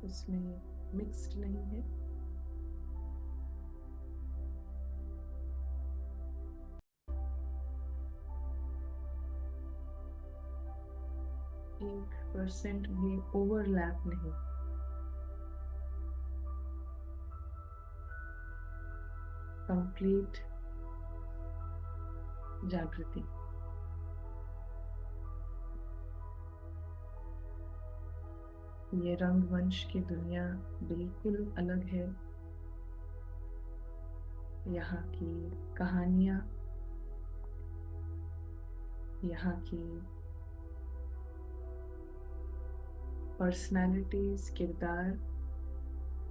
उसमें मिक्स्ड नहीं है। एक परसेंट भी ओवरलैप नहीं। कंप्लीट जागृति। ये रंगवंश की दुनिया बिल्कुल अलग है। यहाँ की कहानियाँ, यहाँ की पर्सनालिटीज, किरदार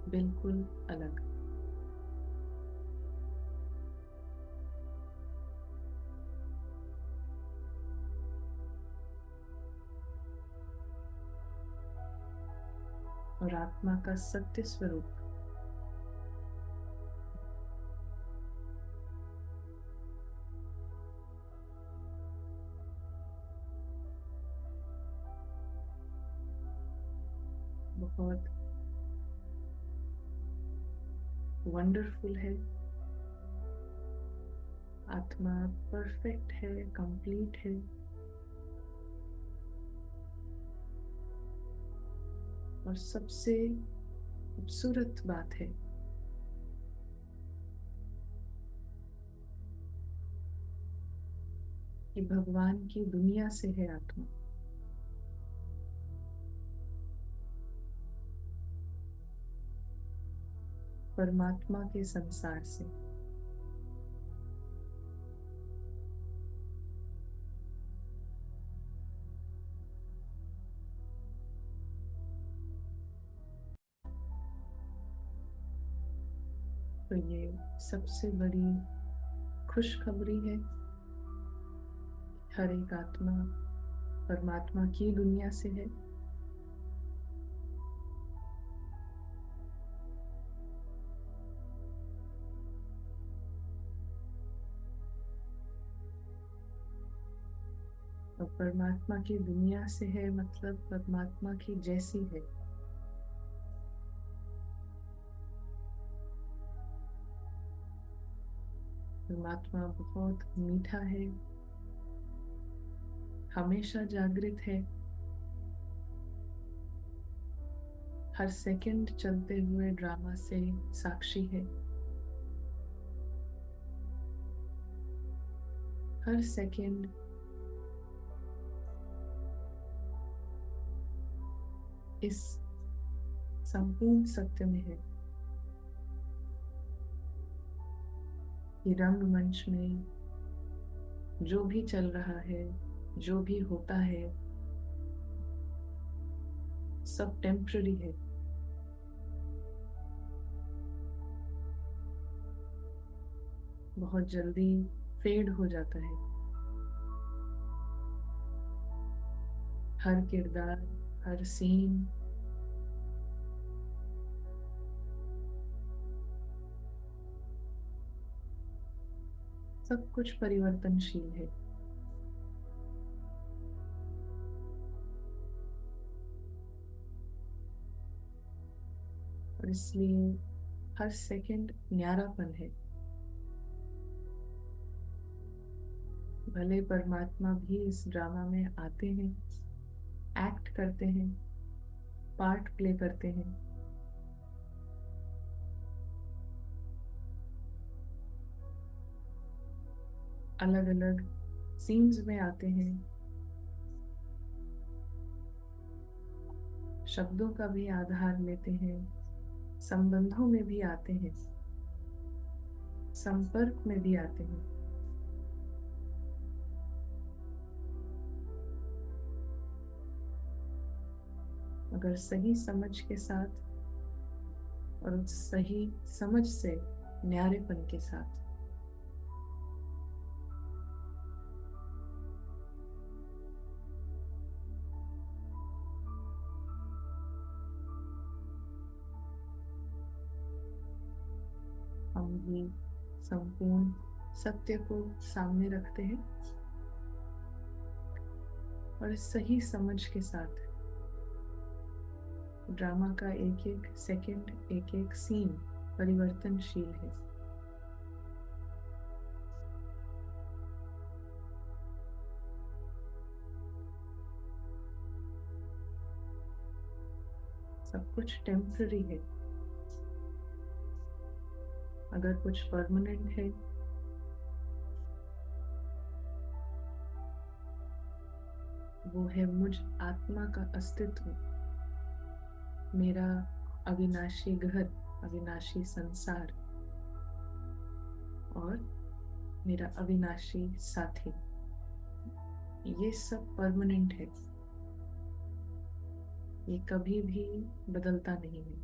बिल्कुल अलग। और आत्मा का सत्य स्वरूप बहुत वंडरफुल है। आत्मा परफेक्ट है, कंप्लीट है। और सबसे खूबसूरत बात है कि भगवान की दुनिया से है आत्मा। परमात्मा के संसार से। तो ये सबसे बड़ी खुशखबरी है। हर एक आत्मा परमात्मा की दुनिया से है। और परमात्मा की दुनिया से है मतलब परमात्मा की जैसी है। परमात्मा बहुत मीठा है, हमेशा जागृत है, हर सेकंड चलते हुए ड्रामा से साक्षी है। हर सेकंड इस संपूर्ण सत्य में है कि रंगमंच में जो भी चल रहा है, जो भी होता है, सब टेम्पररी है। बहुत जल्दी फेड हो जाता है। हर किरदार, हर सीन सब कुछ परिवर्तनशील है। और इसलिए हर सेकंड न्यारापन है। भले परमात्मा भी इस ड्रामा में आते हैं, एक्ट करते हैं, पार्ट प्ले करते हैं, अलग अलग सीन्स में आते हैं, शब्दों का भी आधार लेते हैं, संबंधों में भी आते हैं, संपर्क में भी आते हैं। अगर सही समझ के साथ और उस सही समझ से न्यारेपन के साथ हम ये संपूर्ण सत्य को सामने रखते हैं और इस सही समझ के साथ ड्रामा का एक एक सेकंड, एक एक सीन परिवर्तनशील है। सब कुछ टेम्पररी है। अगर कुछ परमानेंट है वो है मुझ आत्मा का अस्तित्व, मेरा अविनाशी घर, अविनाशी संसार और मेरा अविनाशी साथी। ये सब परमानेंट है, ये कभी भी बदलता नहीं है।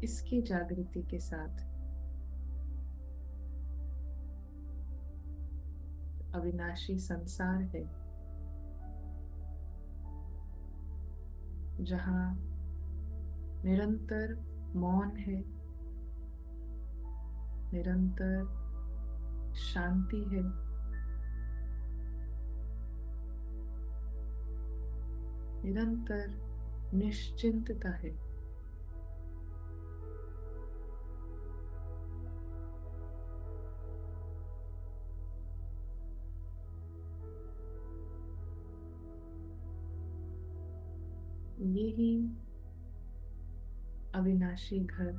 इसकी जागृति के साथ अविनाशी संसार है, जहाँ निरंतर मौन है, निरंतर शांति है, निरंतर निश्चिंतता है। यही अविनाशी घर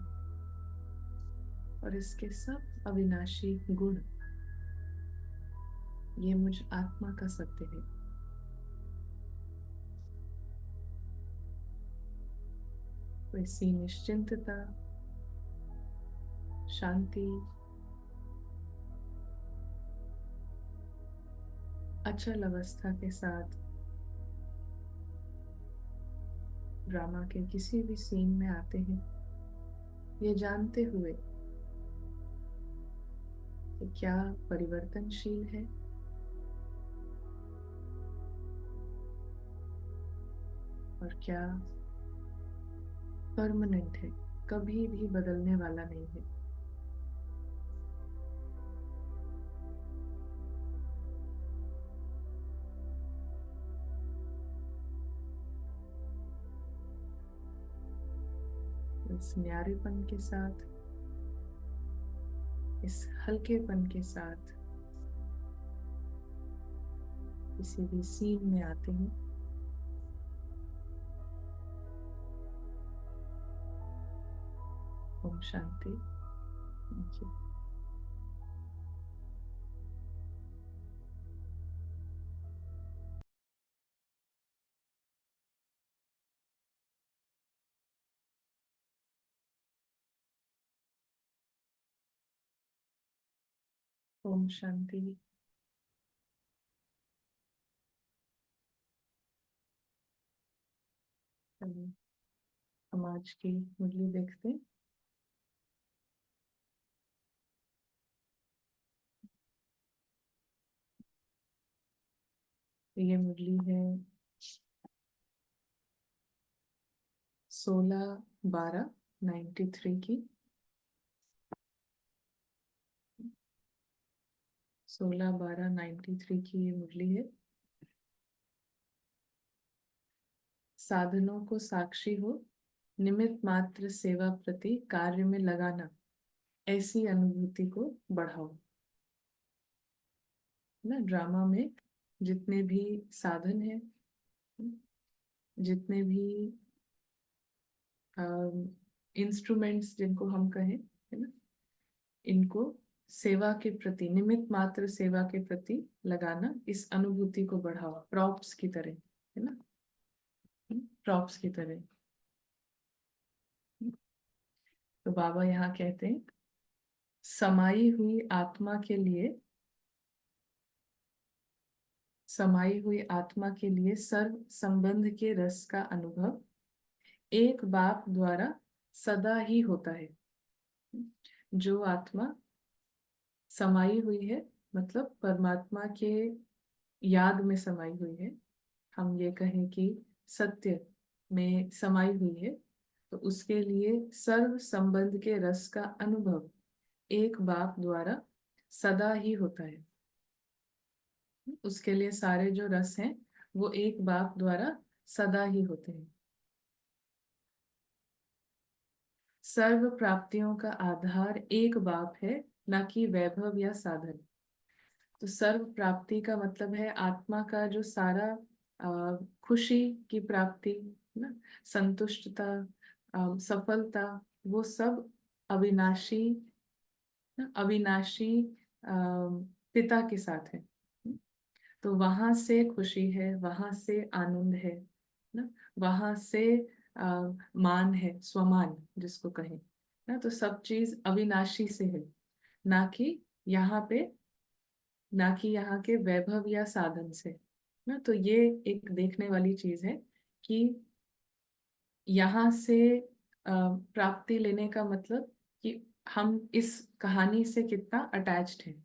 और इसके सब अविनाशी गुण, ये मुझ आत्मा का सत्य है। वैसी निश्चिंतता, शांति, अचल अवस्था के साथ ड्रामा के किसी भी सीन में आते हैं, ये जानते हुए कि क्या परिवर्तनशील है और क्या परमानेंट है, कभी भी बदलने वाला नहीं है। इस न्यारेपन के साथ, इस हल्केपन के साथ किसी भी सीन में आते हैं, ओम शांति। Thank you. ओम शांति। चलिए हम आज की मुरली देखते हैं। ये मुरली है 16/12/93 की। 16/12/93 की ये मुरली है। साधनों को साक्षी हो, निमित्त मात्र सेवा प्रति कार्य में लगाना, ऐसी अनुभूति को बढ़ाओ। ना ड्रामा में जितने भी साधन है, जितने भी इंस्ट्रूमेंट्स जिनको हम कहें, है ना, इनको सेवा के प्रति, निमित्त मात्र सेवा के प्रति लगाना, इस अनुभूति को बढ़ाओ, प्रॉप्स की तरह, है ना, प्रॉप्स की तरह। तो बाबा यहाँ कहते हैं, समाई हुई आत्मा के लिए, समाई हुई आत्मा के लिए सर्व संबंध के रस का अनुभव एक बाप द्वारा सदा ही होता है। जो आत्मा समाई हुई है, मतलब परमात्मा के याद में समाई हुई है, हम ये कहें कि सत्य में समाई हुई है, तो उसके लिए सर्व संबंध के रस का अनुभव एक बाप द्वारा सदा ही होता है। उसके लिए सारे जो रस हैं वो एक बाप द्वारा सदा ही होते हैं। सर्व प्राप्तियों का आधार एक बाप है, न कि वैभव या साधन। तो सर्व प्राप्ति का मतलब है आत्मा का जो सारा खुशी की प्राप्ति, ना, संतुष्टता, सफलता, वो सब अविनाशी, ना, अविनाशी अ, पिता के साथ है। तो वहां से खुशी है, वहां से आनंद है, ना, वहां से मान है, स्वमान जिसको कहें, ना। तो सब चीज अविनाशी से है, ना कि यहाँ पे, ना कि यहाँ के वैभव या साधन से, ना। तो ये एक देखने वाली चीज है कि यहाँ से प्राप्ति लेने का मतलब कि हम इस कहानी से कितना अटैच्ड हैं,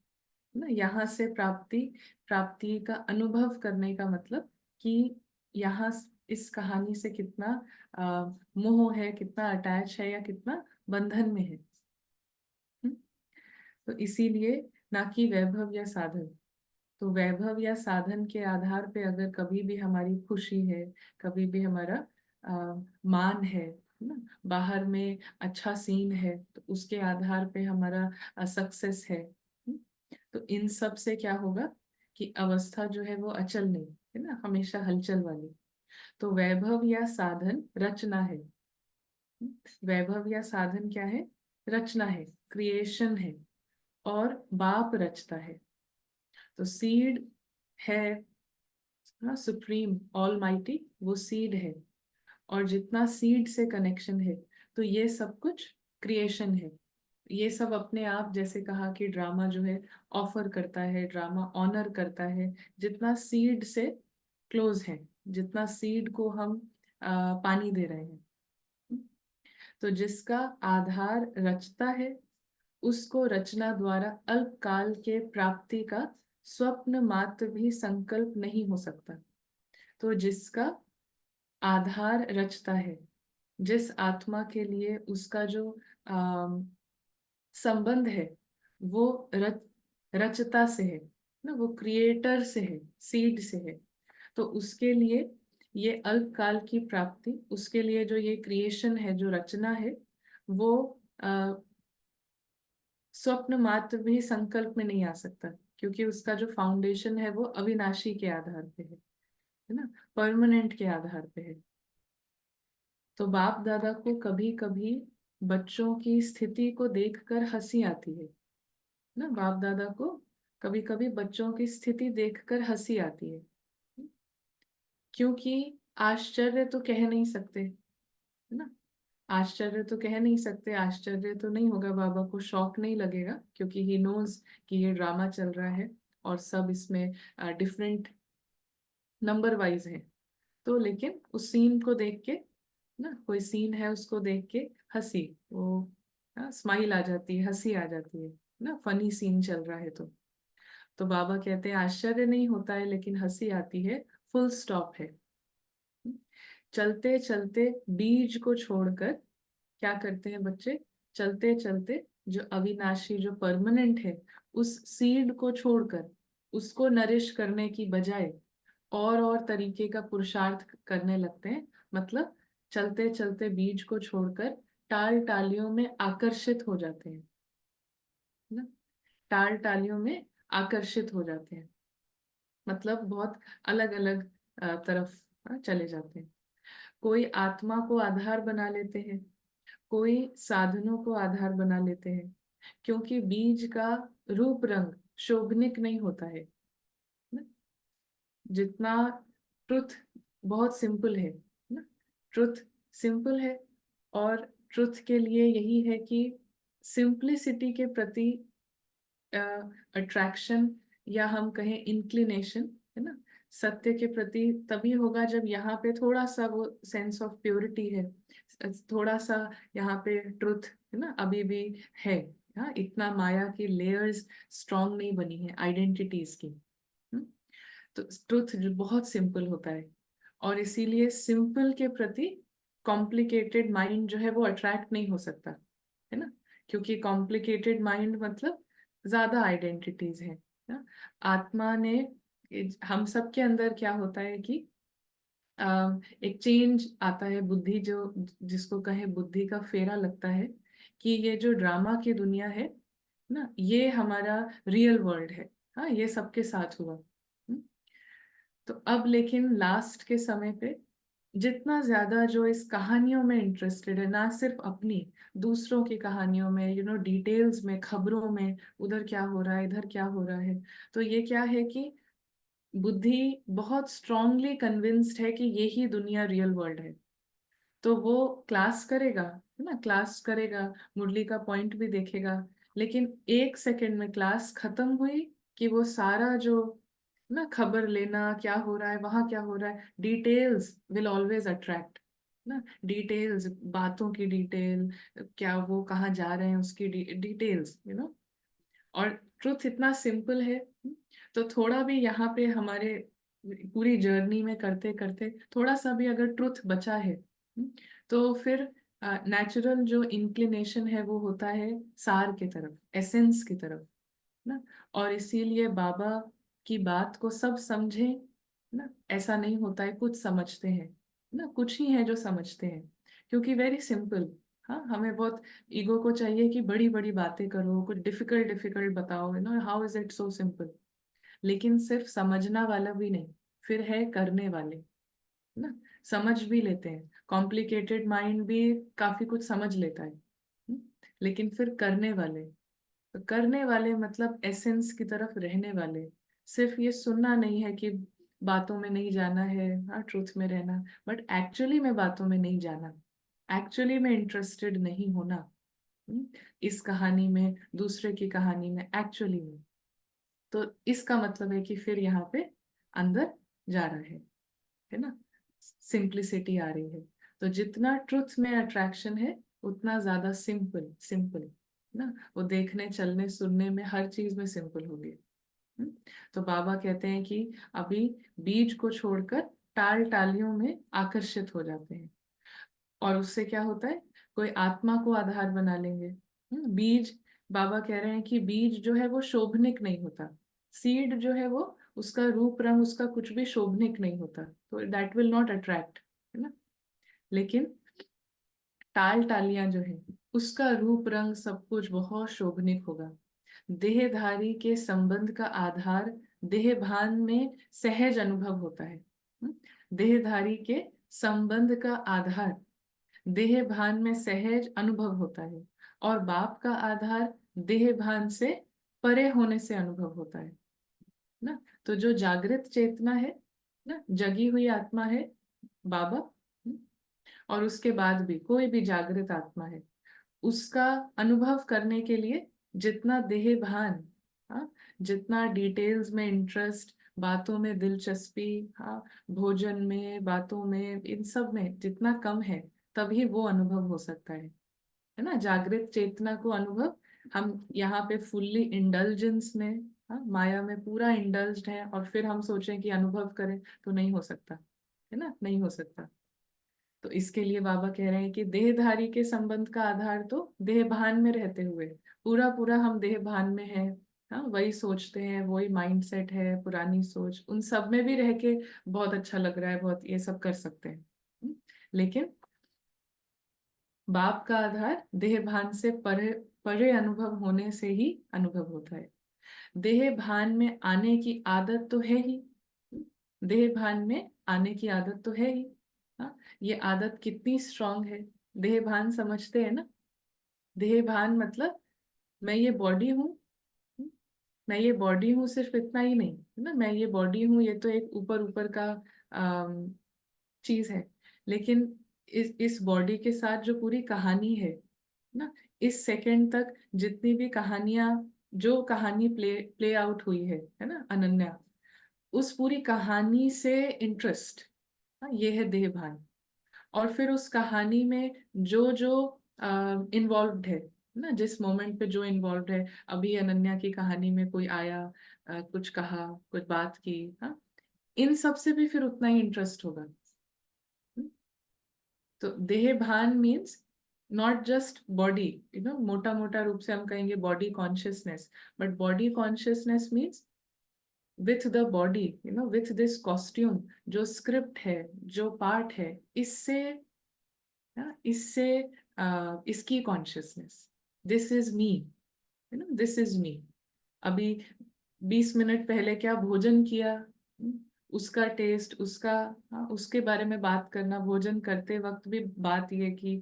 ना। यहाँ से प्राप्ति, प्राप्ति का अनुभव करने का मतलब कि यहाँ इस कहानी से कितना मोह है, कितना अटैच है, या कितना बंधन में है। हम्म? तो इसीलिए ना कि वैभव या साधन। तो वैभव या साधन के आधार पे अगर कभी भी हमारी खुशी है, कभी भी हमारा मान है, ना, बाहर में अच्छा सीन है, तो उसके आधार पे हमारा सक्सेस है। तो इन सब से क्या होगा कि अवस्था जो है वो अचल नहीं है, ना, हमेशा हलचल वाली। तो वैभव या साधन रचना है। वैभव या साधन क्या है? रचना है, क्रिएशन है, और बाप रचता है। तो सीड है, हाँ, सुप्रीम ऑल माइटी वो सीड है, और जितना सीड से कनेक्शन है, तो ये सब कुछ क्रिएशन है। ये सब अपने आप, जैसे कहा कि ड्रामा जो है ऑफर करता है, ड्रामा ऑनर करता है जितना सीड से क्लोज है, जितना सीड को हम पानी दे रहे हैं। तो जिसका आधार रचता है, उसको रचना द्वारा अल्पकाल के प्राप्ति का स्वप्न मात्र भी संकल्प नहीं हो सकता। तो जिसका आधार रचता है, जिस आत्मा के लिए उसका जो संबंध है वो रचता से है, ना, वो क्रिएटर से है, सीड से है। तो उसके लिए ये अल्पकाल की प्राप्ति, उसके लिए जो ये क्रिएशन है, जो रचना है, वो स्वप्न मात्र भी संकल्प में नहीं आ सकता, क्योंकि उसका जो फाउंडेशन है वो अविनाशी के आधार पे है ना, परमानेंट के आधार पे है। तो बाप दादा को कभी कभी बच्चों की स्थिति को देखकर हंसी आती है, ना। बाप दादा को कभी कभी बच्चों की स्थिति देखकर हंसी आती है, क्योंकि आश्चर्य तो कह नहीं सकते, है ना। आश्चर्य तो कह नहीं सकते, आश्चर्य तो नहीं होगा, बाबा को शौक नहीं लगेगा, क्योंकि ही नोज कि ये ड्रामा चल रहा है और सब इसमें डिफरेंट नंबर वाइज है। तो लेकिन उस सीन को देख के, ना, कोई सीन है उसको देख के हंसी, वो स्माइल आ जाती है, हंसी आ जाती है, ना, फनी सीन चल रहा है। तो बाबा कहते हैं आश्चर्य नहीं होता है, लेकिन हंसी आती है, फुल स्टॉप है। चलते चलते बीज को छोड़कर क्या करते हैं बच्चे? चलते चलते जो अविनाशी, जो परमानेंट है, उस सीड को छोड़कर, उसको नरिश करने की बजाय और तरीके का पुरुषार्थ करने लगते हैं। मतलब चलते चलते बीज को छोड़कर टाल टालियों में आकर्षित हो जाते हैं, ना। टाल टालियों में आकर्षित हो जाते हैं, मतलब बहुत अलग अलग तरफ चले जाते हैं। कोई आत्मा को आधार बना लेते हैं, कोई साधनों को आधार बना लेते हैं, क्योंकि बीज का रूप रंग शोभनिक नहीं होता है, ना। जितना ट्रुथ बहुत सिंपल है, ना, ट्रुथ सिंपल है, और ट्रुथ के लिए यही है कि सिंप्लिसिटी के प्रति अट्रैक्शन, या हम कहें इंक्लिनेशन, है ना, सत्य के प्रति तभी होगा जब यहाँ पे थोड़ा सा वो सेंस ऑफ प्योरिटी है, थोड़ा सा यहाँ पे ट्रुथ, है ना, अभी भी है। हाँ, इतना माया की लेयर्स स्ट्रांग नहीं बनी है आइडेंटिटीज की। हम्म? तो ट्रुथ जो बहुत सिंपल होता है, और इसीलिए सिंपल के प्रति कॉम्प्लिकेटेड माइंड जो है वो अट्रैक्ट नहीं हो सकता, है ना, क्योंकि कॉम्प्लिकेटेड माइंड मतलब ज्यादा आइडेंटिटीज हैं, ना। आत्मा ने हम सब के अंदर क्या होता है कि एक चेंज आता है, बुद्धि जो जिसको कहे बुद्धि का फेरा लगता है कि ये जो ड्रामा की दुनिया है ना, ये हमारा रियल वर्ल्ड है। हाँ, ये सबके साथ हुआ। तो अब लेकिन लास्ट के समय पे जितना ज्यादा जो इस कहानियों में इंटरेस्टेड है, ना सिर्फ अपनी, दूसरों की कहानियों में, डिटेल्स में, खबरों में, उधर क्या हो रहा है, इधर क्या हो रहा है, तो ये क्या है कि बुद्धि बहुत स्ट्रांगली कन्विंस्ड है कि यही दुनिया रियल वर्ल्ड है। तो वो क्लास करेगा, है ना, क्लास करेगा, मुरली का पॉइंट भी देखेगा, लेकिन एक सेकंड में क्लास खत्म हुई कि वो सारा जो ना खबर लेना, क्या हो रहा है, वहां क्या हो रहा है, डिटेल्स विल ऑलवेज अट्रैक्ट ना, डिटेल्स, बातों की डिटेल, क्या वो कहाँ जा रहे हैं उसकी डिटेल्स, और ट्रुथ इतना सिंपल है। तो थोड़ा भी यहाँ पे हमारे पूरी जर्नी में करते करते थोड़ा सा भी अगर ट्रुथ बचा है, तो फिर नेचुरल जो इंक्लिनेशन है वो होता है सार की तरफ, एसेंस की तरफ ना। और इसीलिए बाबा की बात को सब समझे ना, ऐसा नहीं होता है, कुछ समझते हैं ना, कुछ ही है जो समझते हैं, क्योंकि वेरी सिंपल। हाँ, हमें बहुत ईगो को चाहिए कि बड़ी बड़ी बातें करो, कुछ डिफिकल्ट डिफिकल्ट बताओ, how is it so simple. लेकिन सिर्फ समझना वाला भी नहीं, फिर है करने वाले ना। समझ भी लेते हैं, कॉम्प्लिकेटेड माइंड भी काफी कुछ समझ लेता है, लेकिन फिर करने वाले, तो करने वाले मतलब एसेंस की तरफ रहने वाले। सिर्फ ये सुनना नहीं है कि बातों में नहीं जाना है, हाँ ट्रूथ में रहना, बट एक्चुअली में बातों में नहीं जाना, एक्चुअली में इंटरेस्टेड नहीं होना, हम्म, इस कहानी में, दूसरे की कहानी में, एक्चुअली में। तो इसका मतलब है कि फिर यहाँ पे अंदर जा रहा है ना, सिंप्लिसिटी आ रही है। तो जितना ट्रुथ में अट्रैक्शन है, उतना ज्यादा सिंपल सिंपल ना, वो देखने, चलने, सुनने में, हर चीज में सिंपल होगी। हम्म? तो बाबा कहते हैं कि अभी बीज को छोड़कर टाल टालियों में आकर्षित हो जाते हैं, और उससे क्या होता है, कोई आत्मा को आधार बना लेंगे। बीज, बाबा कह रहे हैं कि बीज जो है वो शोभनिक नहीं होता, सीड जो है वो, उसका रूप रंग, उसका कुछ भी शोभनिक नहीं होता, तो दैट विल नॉट अट्रैक्ट, है ना। लेकिन टाल टालियां जो है, उसका रूप रंग सब कुछ बहुत शोभनिक होगा। देहधारी के संबंध का आधार देह भान में सहज अनुभव होता है। देहधारी के संबंध का आधार देह भान में सहज अनुभव होता है, और बाप का आधार देह भान से परे होने से अनुभव होता है ना। तो जो जागृत चेतना है ना, जगी हुई आत्मा है बाबा, और उसके बाद भी कोई भी जागृत आत्मा है, उसका अनुभव करने के लिए जितना देह भान, हाँ, जितना डिटेल्स में इंटरेस्ट, बातों में दिलचस्पी, हाँ, भोजन में, बातों में, इन सब में जितना कम है, तभी वो अनुभव हो सकता है ना, जागृत चेतना को अनुभव। हम यहाँ पे फुल्ली इंडल्जेंस में, हाँ, माया में पूरा इंडल्ज्ड है, और फिर हम सोचें कि अनुभव करें, तो नहीं हो सकता, है ना, नहीं हो सकता। तो इसके लिए बाबा कह रहे हैं कि देहधारी के संबंध का आधार तो देह भान में रहते हुए, पूरा पूरा हम देह भान में हैं, हाँ, वही सोचते हैं, वही माइंडसेट है, पुरानी सोच, उन सब में भी रह के बहुत अच्छा लग रहा है, बहुत ये सब कर सकते हैं। लेकिन बाप का आधार देह भान से परे, परे अनुभव होने से ही अनुभव होता है। देह भान में आने की आदत तो है ही, देह भान में आने की आदत तो है ही। हाँ, ये आदत कितनी स्ट्रांग है, देह भान समझते हैं ना। देह भान मतलब मैं ये बॉडी हूँ, मैं ये बॉडी हूँ, सिर्फ इतना ही नहीं, है ना, मैं ये बॉडी हूँ, ये तो एक ऊपर ऊपर का चीज है, लेकिन इस बॉडी के साथ जो पूरी कहानी है ना, इस सेकंड तक जितनी भी कहानियां, जो कहानी प्ले प्ले आउट हुई है ना, अनन्या, उस पूरी कहानी से इंटरेस्ट, ये है देह भान। और फिर उस कहानी में जो जो इन्वॉल्व्ड है ना, जिस मोमेंट पे जो इन्वॉल्व्ड है, अभी अनन्या की कहानी में कोई आया, कुछ कहा, कुछ बात की, हाँ, इन सब से भी फिर उतना ही इंटरेस्ट होगा। तो देह भान मीन्स नॉट जस्ट बॉडी, मोटा मोटा रूप से हम कहेंगे body consciousness, but body consciousness means with the body, with this costume, जो स्क्रिप्ट है, जो पार्ट है, इससे इससे इसकी consciousness, this is me, this is me. अभी 20 मिनट पहले क्या भोजन किया, उसका टेस्ट, उसका, उसके बारे में बात करना, भोजन करते वक्त भी बात ये कि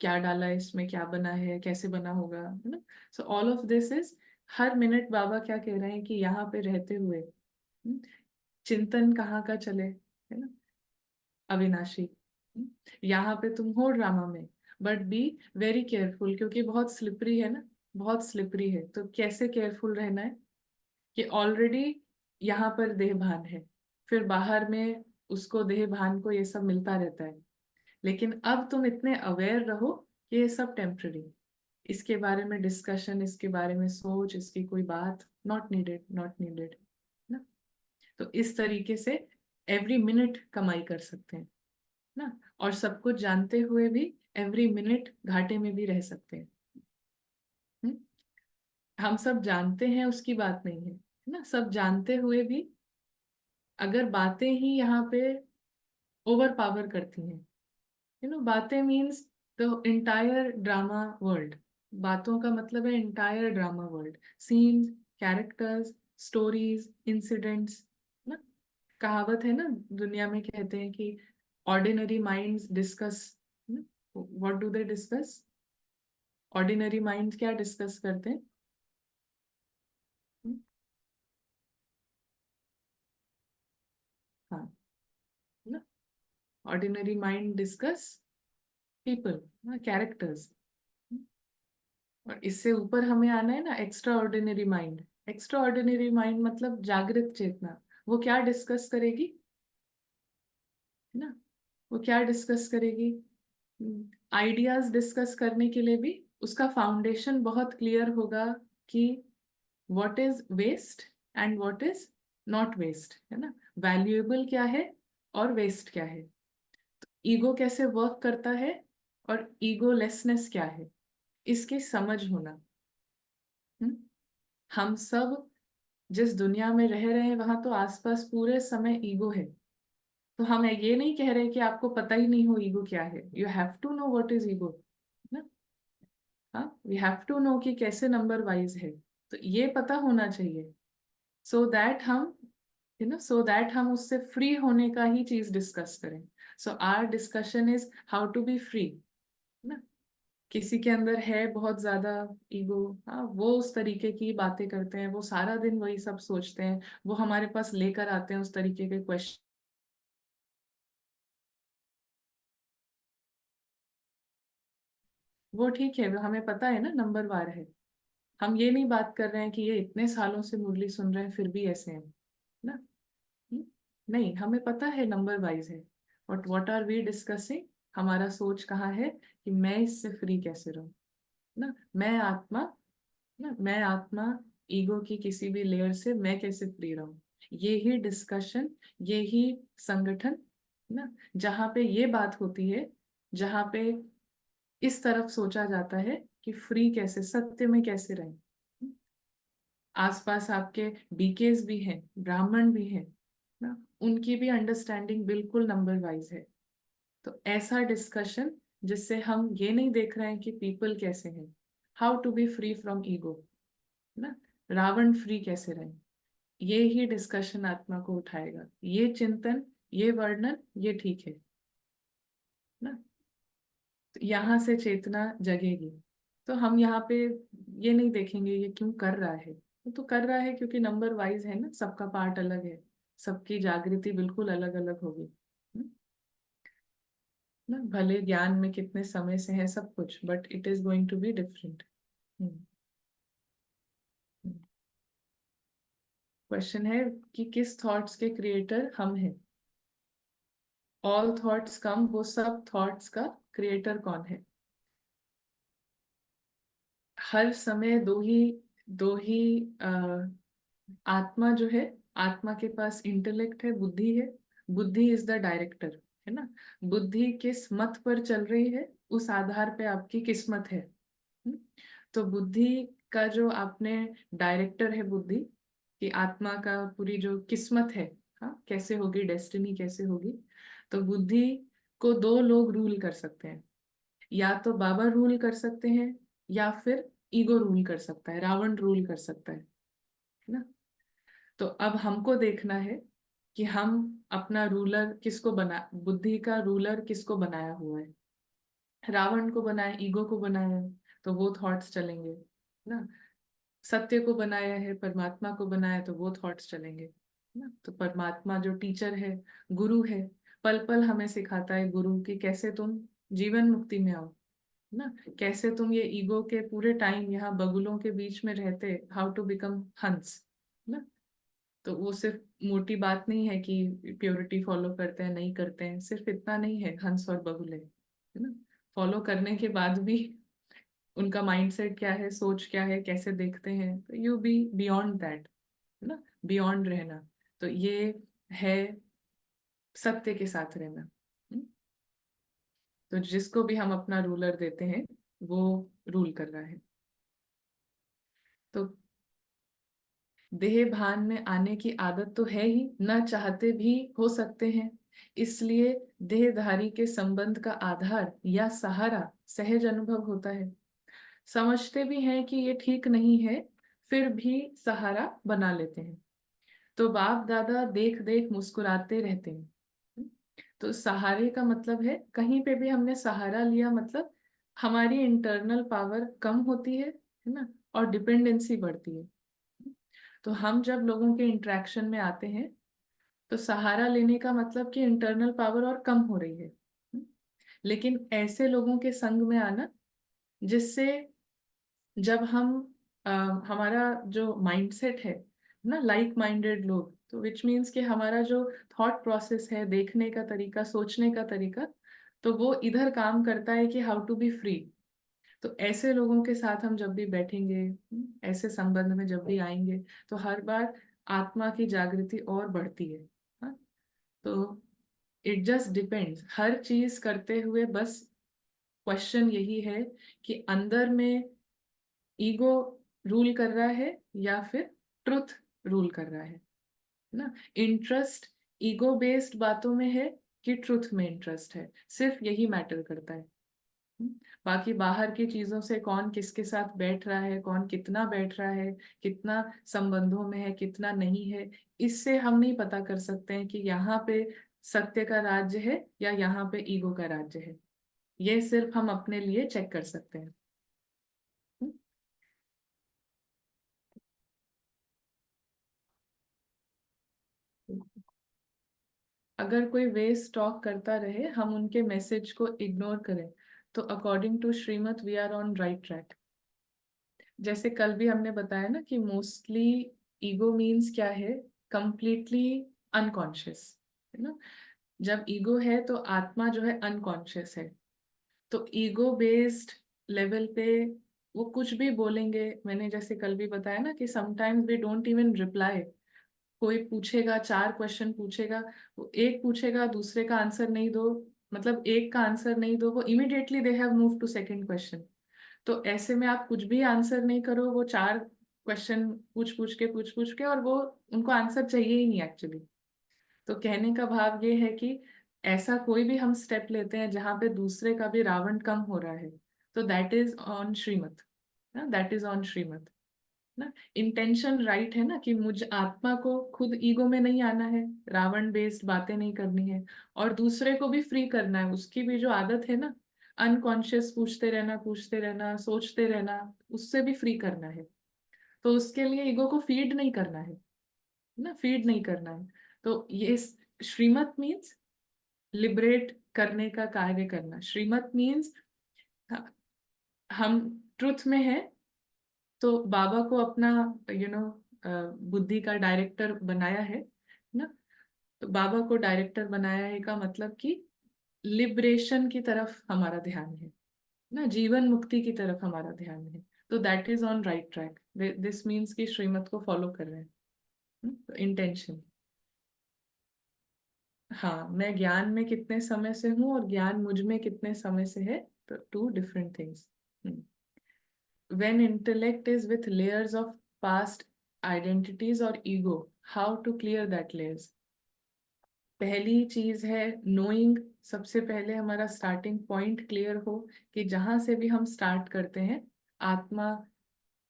क्या डाला है इसमें, क्या बना है, कैसे बना होगा, है ना। So all of this is, हर मिनट बाबा क्या कह रहे हैं कि यहाँ पे रहते हुए चिंतन कहाँ का चले, है ना, अविनाशी। यहाँ पे तुम हो ड्रामा में, बट बी वेरी केयरफुल, क्योंकि बहुत स्लिपरी है ना, बहुत स्लिपरी है। तो कैसे केयरफुल रहना है कि ऑलरेडी यहाँ पर देह भान है, फिर बाहर में उसको देह भान को ये सब मिलता रहता है, लेकिन अब तुम इतने अवेयर रहो कि ये सब टेम्पररी, इसके बारे में डिस्कशन, इसके बारे में सोच, इसकी कोई बात नॉट नीडेड, नॉट नीडेड ना। तो इस तरीके से एवरी मिनट कमाई कर सकते हैं ना, और सब कुछ जानते हुए भी एवरी मिनट घाटे में भी रह सकते हैं। हम्म? हम सब जानते हैं उसकी बात नहीं है ना, सब जानते हुए भी अगर बातें ही यहाँ पे ओवर पावर करती हैं, बातें means the entire drama world. बातों का मतलब है entire drama world, scenes, characters, stories, incidents ना। कहावत है ना, दुनिया में कहते हैं कि ordinary minds discuss, what do they discuss, ordinary minds क्या डिस्कस करते हैं? हम्म, हाँ, ना, ordinary mind discuss people, characters. और इससे ऊपर हमें आना है ना, extra ordinary mind. Extra ordinary mind मतलब जागृत चेतना, वो क्या डिस्कस करेगी, है ना, वो क्या डिस्कस करेगी? आइडियाज डिस्कस करने के लिए भी उसका फाउंडेशन बहुत क्लियर होगा कि what is waste and what is not waste, है ना, वैल्यूएबल क्या है और वेस्ट क्या है, ईगो कैसे वर्क करता है और ईगोलेसनेस क्या है, इसकी समझ होना। हम्म? हम सब जिस दुनिया में रह रहे हैं वहां तो आसपास पूरे समय ईगो है। तो हम ये नहीं कह रहे कि आपको पता ही नहीं हो ईगो क्या है, you have to know what is ego ना। हाँ, वी हैव टू नो कि कैसे नंबर वाइज है, तो ये पता होना चाहिए, सो दैट हम, सो दैट हम उससे फ्री होने का ही चीज डिस्कस करें। So our discussion is how to be free ना। किसी के अंदर है बहुत ज्यादा ईगो, हाँ, वो उस तरीके की बातें करते हैं, वो सारा दिन वही सब सोचते हैं, वो हमारे पास लेकर आते हैं उस तरीके के क्वेश्चन। वो ठीक है, वो हमें पता है ना, नंबर वार है। हम ये नहीं बात कर रहे हैं कि ये इतने सालों से मुरली सुन रहे हैं फिर भी ऐसे हैं ना। हम्म? नहीं, हमें पता है नंबर वाइज है, but what are we discussing, हमारा सोच कहाँ है कि मैं इससे फ्री कैसे रहूं ना, मैं आत्मा, ना मैं आत्मा, ईगो की किसी भी लेयर से मैं कैसे फ्री रहूं, ये ही डिस्कशन, ये ही संगठन ना, जहाँ पे ये बात होती है, जहाँ पे इस तरफ सोचा जाता है कि फ्री कैसे, सत्य में कैसे रहें। आसपास आपके बीकेस भी हैं, ब्राह्मण भी हैं ना, उनकी भी अंडरस्टैंडिंग बिल्कुल नंबर वाइज है। तो ऐसा डिस्कशन जिससे हम ये नहीं देख रहे हैं कि पीपल कैसे हैं, how to be free from ego ना, रावण फ्री कैसे रहे, ये ही डिस्कशन आत्मा को उठाएगा, ये चिंतन, ये वर्णन, ये ठीक है ना। तो यहाँ से चेतना जगेगी, तो हम यहाँ पे ये नहीं देखेंगे ये क्यों कर रहा है, वो तो कर रहा है क्योंकि नंबर वाइज है ना, सबका पार्ट अलग है, सबकी जागृति बिल्कुल अलग अलग होगी। ना, भले ज्ञान में कितने समय से है सब कुछ, but it is going to be different. Question है कि किस थॉट्स के क्रिएटर हम हैं? ऑल थॉट्स कम, वो सब थॉट्स का क्रिएटर कौन है? हर समय दो ही आत्मा जो है, आत्मा के पास इंटेलेक्ट है, बुद्धि है, बुद्धि इज द डायरेक्टर, है ना। बुद्धि किस मत पर चल रही है, उस आधार पे आपकी किस्मत है। हम्म? तो बुद्धि का जो आपने डायरेक्टर है बुद्धि, कि आत्मा का पूरी जो किस्मत है, हाँ, कैसे होगी, डेस्टिनी कैसे होगी। तो बुद्धि को दो लोग रूल कर सकते हैं, या तो बाबा रूल कर सकते हैं, या फिर ईगो रूल कर सकता है, रावण रूल कर सकता है ना। तो अब हमको देखना है कि हम अपना रूलर किसको बना, बुद्धि का रूलर किसको बनाया हुआ है। रावण को बनाया, ईगो को बनाया है, तो वो थॉट्स चलेंगे ना। सत्य को बनाया है, परमात्मा को बनाया, तो वो थॉट्स चलेंगे ना। तो परमात्मा जो टीचर है, गुरु है, पल पल हमें सिखाता है गुरु कि कैसे तुम जीवन मुक्ति में आओ ना, कैसे तुम ये ईगो के पूरे टाइम यहाँ बगुलों के बीच में रहते, हाउ टू बिकम हंस ना। तो वो सिर्फ मोटी बात नहीं है कि प्योरिटी फॉलो करते हैं नहीं करते हैं, सिर्फ इतना नहीं है हंस और बगुले, है ना। फॉलो करने के बाद भी उनका माइंडसेट क्या है, सोच क्या है, कैसे देखते हैं, तो यू बी बियॉन्ड दैट, है ना, बियॉन्ड रहना। तो ये है सत्य के साथ रहना। तो जिसको भी हम अपना रूलर देते हैं वो रूल कर रहा है। तो देह भान में आने की आदत तो है ही, न चाहते भी हो सकते हैं। इसलिए देहधारी के संबंध का आधार या सहारा सहज अनुभव होता है। समझते भी हैं कि ये ठीक नहीं है, फिर भी सहारा बना लेते हैं। तो बाप दादा देख देख मुस्कुराते रहते हैं। तो सहारे का मतलब है, कहीं पे भी हमने सहारा लिया मतलब हमारी इंटरनल पावर कम होती है ना, और डिपेंडेंसी बढ़ती है। तो हम जब लोगों के इंटरेक्शन में आते हैं तो सहारा लेने का मतलब कि इंटरनल पावर और कम हो रही है। लेकिन ऐसे लोगों के संग में आना जिससे, जब हम अ, हमारा जो माइंडसेट है ना, लाइक माइंडेड लोग, तो विच मीन्स कि हमारा जो थॉट प्रोसेस है, देखने का तरीका, सोचने का तरीका, तो वो इधर काम करता है कि हाउ टू बी फ्री। तो ऐसे लोगों के साथ हम जब भी बैठेंगे, ऐसे संबंध में जब भी आएंगे, तो हर बार आत्मा की जागृति और बढ़ती है। हाँ? तो इट जस्ट डिपेंड्स, हर चीज करते हुए बस क्वेश्चन यही है कि अंदर में ईगो रूल कर रहा है या फिर ट्रुथ रूल कर रहा है ना। इंटरेस्ट ईगो बेस्ड बातों में है कि ट्रुथ में इंटरेस्ट है, सिर्फ यही मैटर करता है। हम्म, बाकी बाहर की चीजों से, कौन किसके साथ बैठ रहा है, कौन कितना बैठ रहा है, कितना संबंधों में है, कितना नहीं है, इससे हम नहीं पता कर सकते हैं कि यहाँ पे सत्य का राज्य है या यहाँ पे ईगो का राज्य है। ये सिर्फ हम अपने लिए चेक कर सकते हैं। हम्म, अगर कोई वेस्ट टॉक करता रहे, हम उनके मैसेज को इग्नोर करें, तो according to Shrimat we are on right track. जैसे कल भी हमने बताया ना कि मोस्टली ईगो मीन्स क्या है, कंप्लीटली अनकॉन्शियस, है ना। जब ईगो है तो आत्मा जो है अनकॉन्शियस है। तो ईगो बेस्ड लेवल पे वो कुछ भी बोलेंगे। मैंने जैसे कल भी बताया ना कि sometimes we don't even reply. कोई पूछेगा, चार क्वेश्चन पूछेगा, वो एक पूछेगा, दूसरे का आंसर नहीं दो, मतलब एक का आंसर नहीं दो, वो immediately they have move to second question. तो ऐसे में आप कुछ भी आंसर नहीं करो, वो चार क्वेश्चन पूछ पूछ के और वो, उनको आंसर चाहिए ही नहीं एक्चुअली। तो कहने का भाव ये है कि ऐसा कोई भी हम स्टेप लेते हैं जहां पे दूसरे का भी रावण कम हो रहा है, तो दैट इज ऑन श्रीमत ना, दैट इज ऑन श्रीमत ना। इंटेंशन राइट है ना, कि मुझ आत्मा को खुद ईगो में नहीं आना है, रावण बेस्ड बातें नहीं करनी है, और दूसरे को भी फ्री करना है। उसकी भी जो आदत है ना, अनकॉन्शियस पूछते रहना, सोचते रहना, उससे भी फ्री करना है। तो उसके लिए ईगो को फीड नहीं करना है ना, फीड नहीं करना है। तो ये श्रीमत मीन्स लिबरेट करने का कार्य करना। श्रीमत मीन्स हम ट्रुथ में है, तो बाबा को अपना बुद्धि का डायरेक्टर बनाया है ना। तो बाबा को डायरेक्टर बनाया है का मतलब कि लिबरेशन की तरफ हमारा ध्यान है ना, जीवन मुक्ति की तरफ हमारा ध्यान है। तो that is on right track. This means कि श्रीमत को फॉलो कर रहे हैं। तो इंटेंशन, हाँ, मैं ज्ञान में कितने समय से हूँ और ज्ञान मुझ में कितने समय से है, तो two different things. When intellect is with layers of past identities और ego, how to clear that layers. पहली चीज है नोइंग। सबसे पहले हमारा स्टार्टिंग पॉइंट क्लियर हो कि जहां से भी हम स्टार्ट करते हैं, आत्मा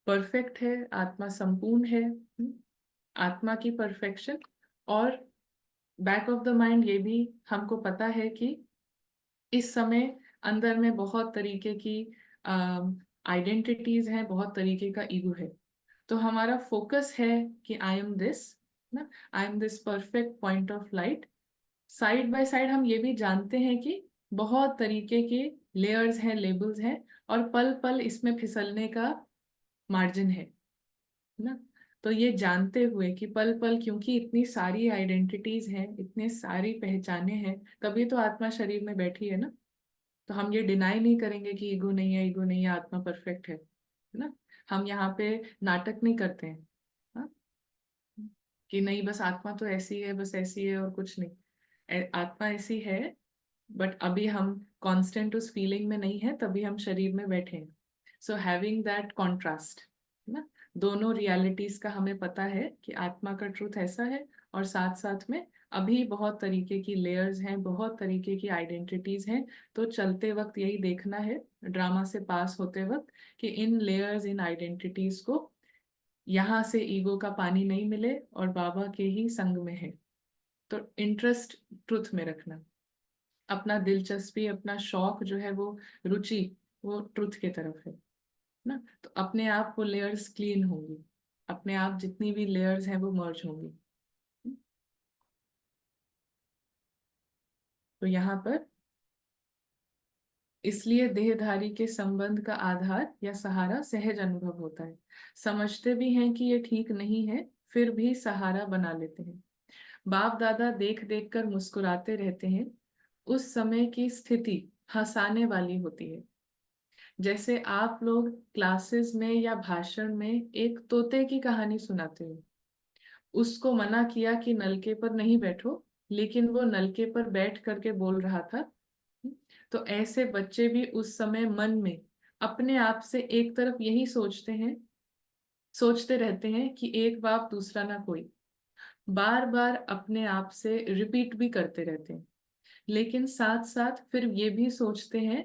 परफेक्ट है, आत्मा संपूर्ण है। आत्मा की परफेक्शन, और बैक ऑफ द माइंड ये भी हमको पता है कि इस समय अंदर में बहुत तरीके की आइडेंटिटीज हैं, बहुत तरीके का ईगो है। तो हमारा फोकस है कि आई एम दिस, ना, I am this perfect point of light. Side by side हम ये भी जानते हैं कि बहुत तरीके के लेयर्स हैं, लेबल्स हैं, और पल पल इसमें फिसलने का मार्जिन है ना। तो ये जानते हुए कि पल पल, क्योंकि इतनी सारी आइडेंटिटीज हैं, इतने सारी पहचाने हैं, तभी तो आत्मा शरीर में बैठी है ना। तो हम ये डिनाई नहीं करेंगे कि ईगो नहीं है, ईगो नहीं है, आत्मा परफेक्ट है ना। हम यहाँ पे नाटक नहीं करते हैं, हाँ? कि नहीं बस आत्मा तो ऐसी है, बस ऐसी है और कुछ नहीं। आत्मा ऐसी है, बट अभी हम कांस्टेंट उस फीलिंग में नहीं है, तभी हम शरीर में बैठे हैं। सो हैविंग दैट कॉन्ट्रास्ट ना, दोनों रियलिटीज का हमें पता है कि आत्मा का ट्रूथ ऐसा है, और साथ साथ में अभी बहुत तरीके की लेयर्स हैं, बहुत तरीके की आइडेंटिटीज हैं। तो चलते वक्त यही देखना है, ड्रामा से पास होते वक्त, कि इन लेयर्स, इन आइडेंटिटीज को यहाँ से ईगो का पानी नहीं मिले और बाबा के ही संग में है। तो इंटरेस्ट ट्रुथ में रखना, अपना दिलचस्पी, अपना शौक जो है, वो रुचि, वो ट्रुथ के तरफ है ना। तो अपने आप वो लेयर्स क्लीन होंगी, अपने आप जितनी भी लेयर्स हैं वो मर्ज होंगी। तो यहाँ पर इसलिए देहधारी के संबंध का आधार या सहारा सहज अनुभव होता है। समझते भी हैं कि ये ठीक नहीं है, फिर भी सहारा बना लेते हैं। बाप दादा देख देख कर मुस्कुराते रहते हैं। उस समय की स्थिति हंसाने वाली होती है। जैसे आप लोग क्लासेस में या भाषण में एक तोते की कहानी सुनाते हो, उसको मना किया कि नलके पर नहीं बैठो, लेकिन वो नलके पर बैठ करके बोल रहा था। तो ऐसे बच्चे भी उस समय मन में अपने आप से एक तरफ यही सोचते हैं, सोचते रहते हैं कि एक बाप दूसरा ना कोई, बार बार अपने आप से रिपीट भी करते रहते हैं। लेकिन साथ साथ फिर ये भी सोचते हैं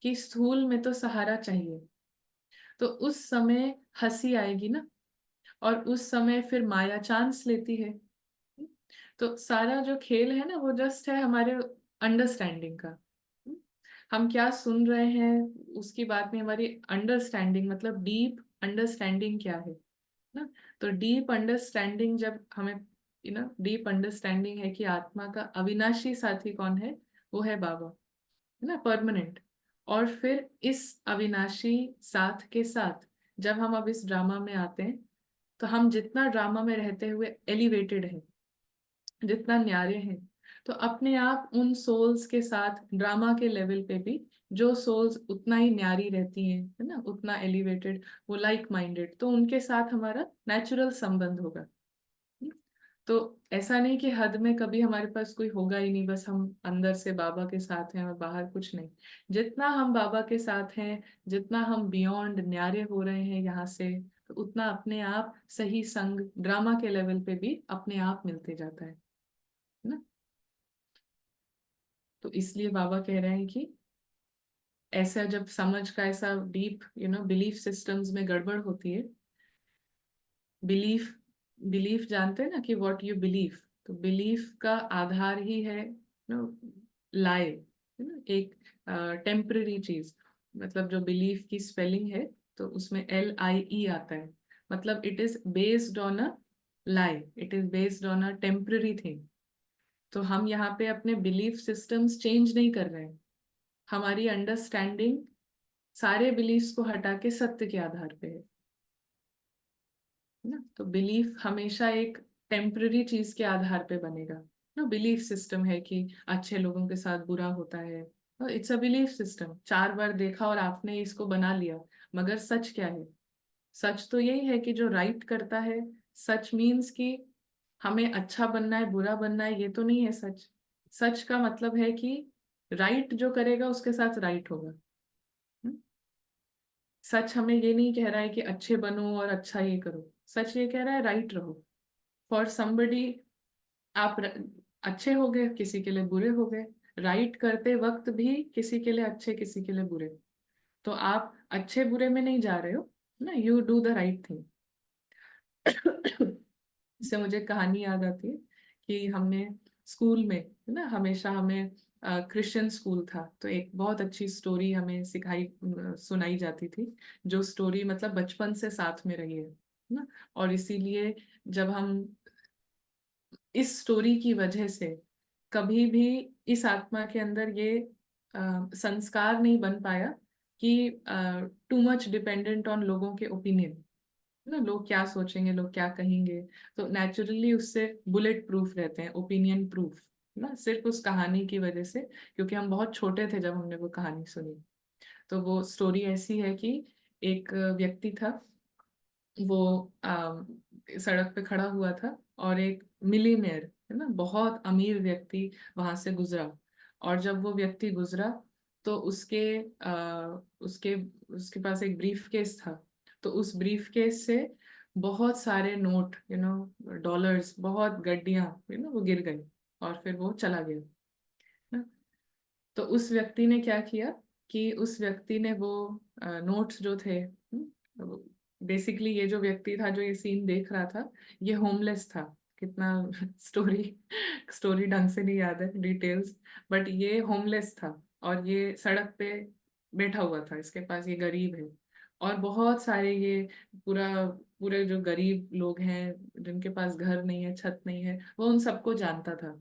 कि स्थूल में तो सहारा चाहिए। तो उस समय हंसी आएगी ना, और उस समय फिर माया चांस लेती है। तो सारा जो खेल है ना, वो जस्ट है हमारे अंडरस्टैंडिंग का। हम क्या सुन रहे हैं उसकी बात में हमारी अंडरस्टैंडिंग, मतलब डीप अंडरस्टैंडिंग क्या है ना। तो डीप अंडरस्टैंडिंग जब हमें, डीप अंडरस्टैंडिंग है कि आत्मा का अविनाशी साथी कौन है, वो है बाबा, है ना, परमानेंट। और फिर इस अविनाशी साथ के साथ जब हम अब इस ड्रामा में आते हैं, तो हम जितना ड्रामा में रहते हुए एलिवेटेड हैं, जितना न्यारे हैं, तो अपने आप उन सोल्स के साथ ड्रामा के लेवल पे भी जो सोल्स उतना ही न्यारी रहती हैं, है ना, उतना एलिवेटेड, वो लाइक माइंडेड, तो उनके साथ हमारा नेचुरल संबंध होगा। तो ऐसा नहीं कि हद में कभी हमारे पास कोई होगा ही नहीं, बस हम अंदर से बाबा के साथ हैं और बाहर कुछ नहीं। जितना हम बाबा के साथ हैं, जितना हम बियॉन्ड न्यारे हो रहे हैं यहाँ से, तो उतना अपने आप सही संग ड्रामा के लेवल पे भी अपने आप मिलते जाता है ना। तो इसलिए बाबा कह रहे हैं कि ऐसा जब समझ का ऐसा डीप बिलीफ सिस्टम्स में गड़बड़ होती है। बिलीफ, बिलीफ जानते हैं ना कि व्हाट यू बिलीव। तो बिलीफ का आधार ही है लाए, एक टेम्पररी चीज। मतलब जो बिलीफ की स्पेलिंग है, तो उसमें LIE आता है। मतलब it is based on a lie, it is based on a temporary thing. तो हम यहाँ पे अपने बिलीफ सिस्टम्स चेंज नहीं कर रहे हैं। हमारी अंडरस्टैंडिंग सारे बिलीफ्स को हटा के सत्य के आधार पे है ना। तो बिलीफ हमेशा एक टेम्पररी चीज के आधार पे बनेगा ना। बिलीफ सिस्टम है कि अच्छे लोगों के साथ बुरा होता है, इट्स अ बिलीफ सिस्टम, 4 बार देखा और आपने इसको बना लिया। मगर सच क्या है? सच तो यही है कि जो राइट करता है, सच मीन्स कि हमें अच्छा बनना है, बुरा बनना है, ये तो नहीं है सच। सच का मतलब है कि राइट जो करेगा उसके साथ राइट होगा। हम्म? सच हमें ये नहीं कह रहा है कि अच्छे बनो और अच्छा ये करो। सच ये कह रहा है राइट रहो। फॉर समबडी आप अच्छे हो गए, किसी के लिए बुरे हो गए। राइट करते वक्त भी किसी के लिए अच्छे, किसी के लिए बुरे। तो आप अच्छे बुरे में नहीं जा रहे हो ना, you do the right thing. इससे मुझे कहानी याद आती है कि हमने स्कूल में, है ना, हमेशा हमें क्रिश्चियन स्कूल था, तो एक बहुत अच्छी स्टोरी हमें सुनाई जाती थी, जो स्टोरी मतलब बचपन से साथ में रही है ना। और इसीलिए जब हम इस स्टोरी की वजह से कभी भी इस आत्मा के अंदर ये संस्कार नहीं बन पाया कि टू मच डिपेंडेंट ऑन लोगों के ओपिनियन, ना, लोग क्या सोचेंगे, लोग क्या कहेंगे। तो नेचुरली उससे बुलेट प्रूफ रहते हैं, ओपिनियन प्रूफ, ना, सिर्फ उस कहानी की वजह से, क्योंकि हम बहुत छोटे थे जब हमने वो कहानी सुनी। तो वो स्टोरी ऐसी है कि एक व्यक्ति था, वो सड़क पे खड़ा हुआ था, और एक मिलीनियर, है ना, बहुत अमीर व्यक्ति वहां से गुजरा। और जब वो व्यक्ति गुजरा तो उसके उसके पास एक ब्रीफ केस था। तो उस ब्रीफ केस से बहुत सारे नोट, डॉलर्स, बहुत गड्डियां, वो गिर गई, और फिर वो चला गया ना। तो उस व्यक्ति ने क्या किया कि उस व्यक्ति ने वो नोट्स जो थे, बेसिकली ये जो व्यक्ति था जो ये सीन देख रहा था, ये होमलेस था। कितना स्टोरी स्टोरी ढंग से नहीं याद है डिटेल्स, बट ये होमलेस था, और ये सड़क पे बैठा हुआ था, इसके पास, ये गरीब है। और बहुत सारे ये पूरा पूरे जो गरीब लोग हैं जिनके पास घर नहीं है, छत नहीं है, वो उन सबको जानता था।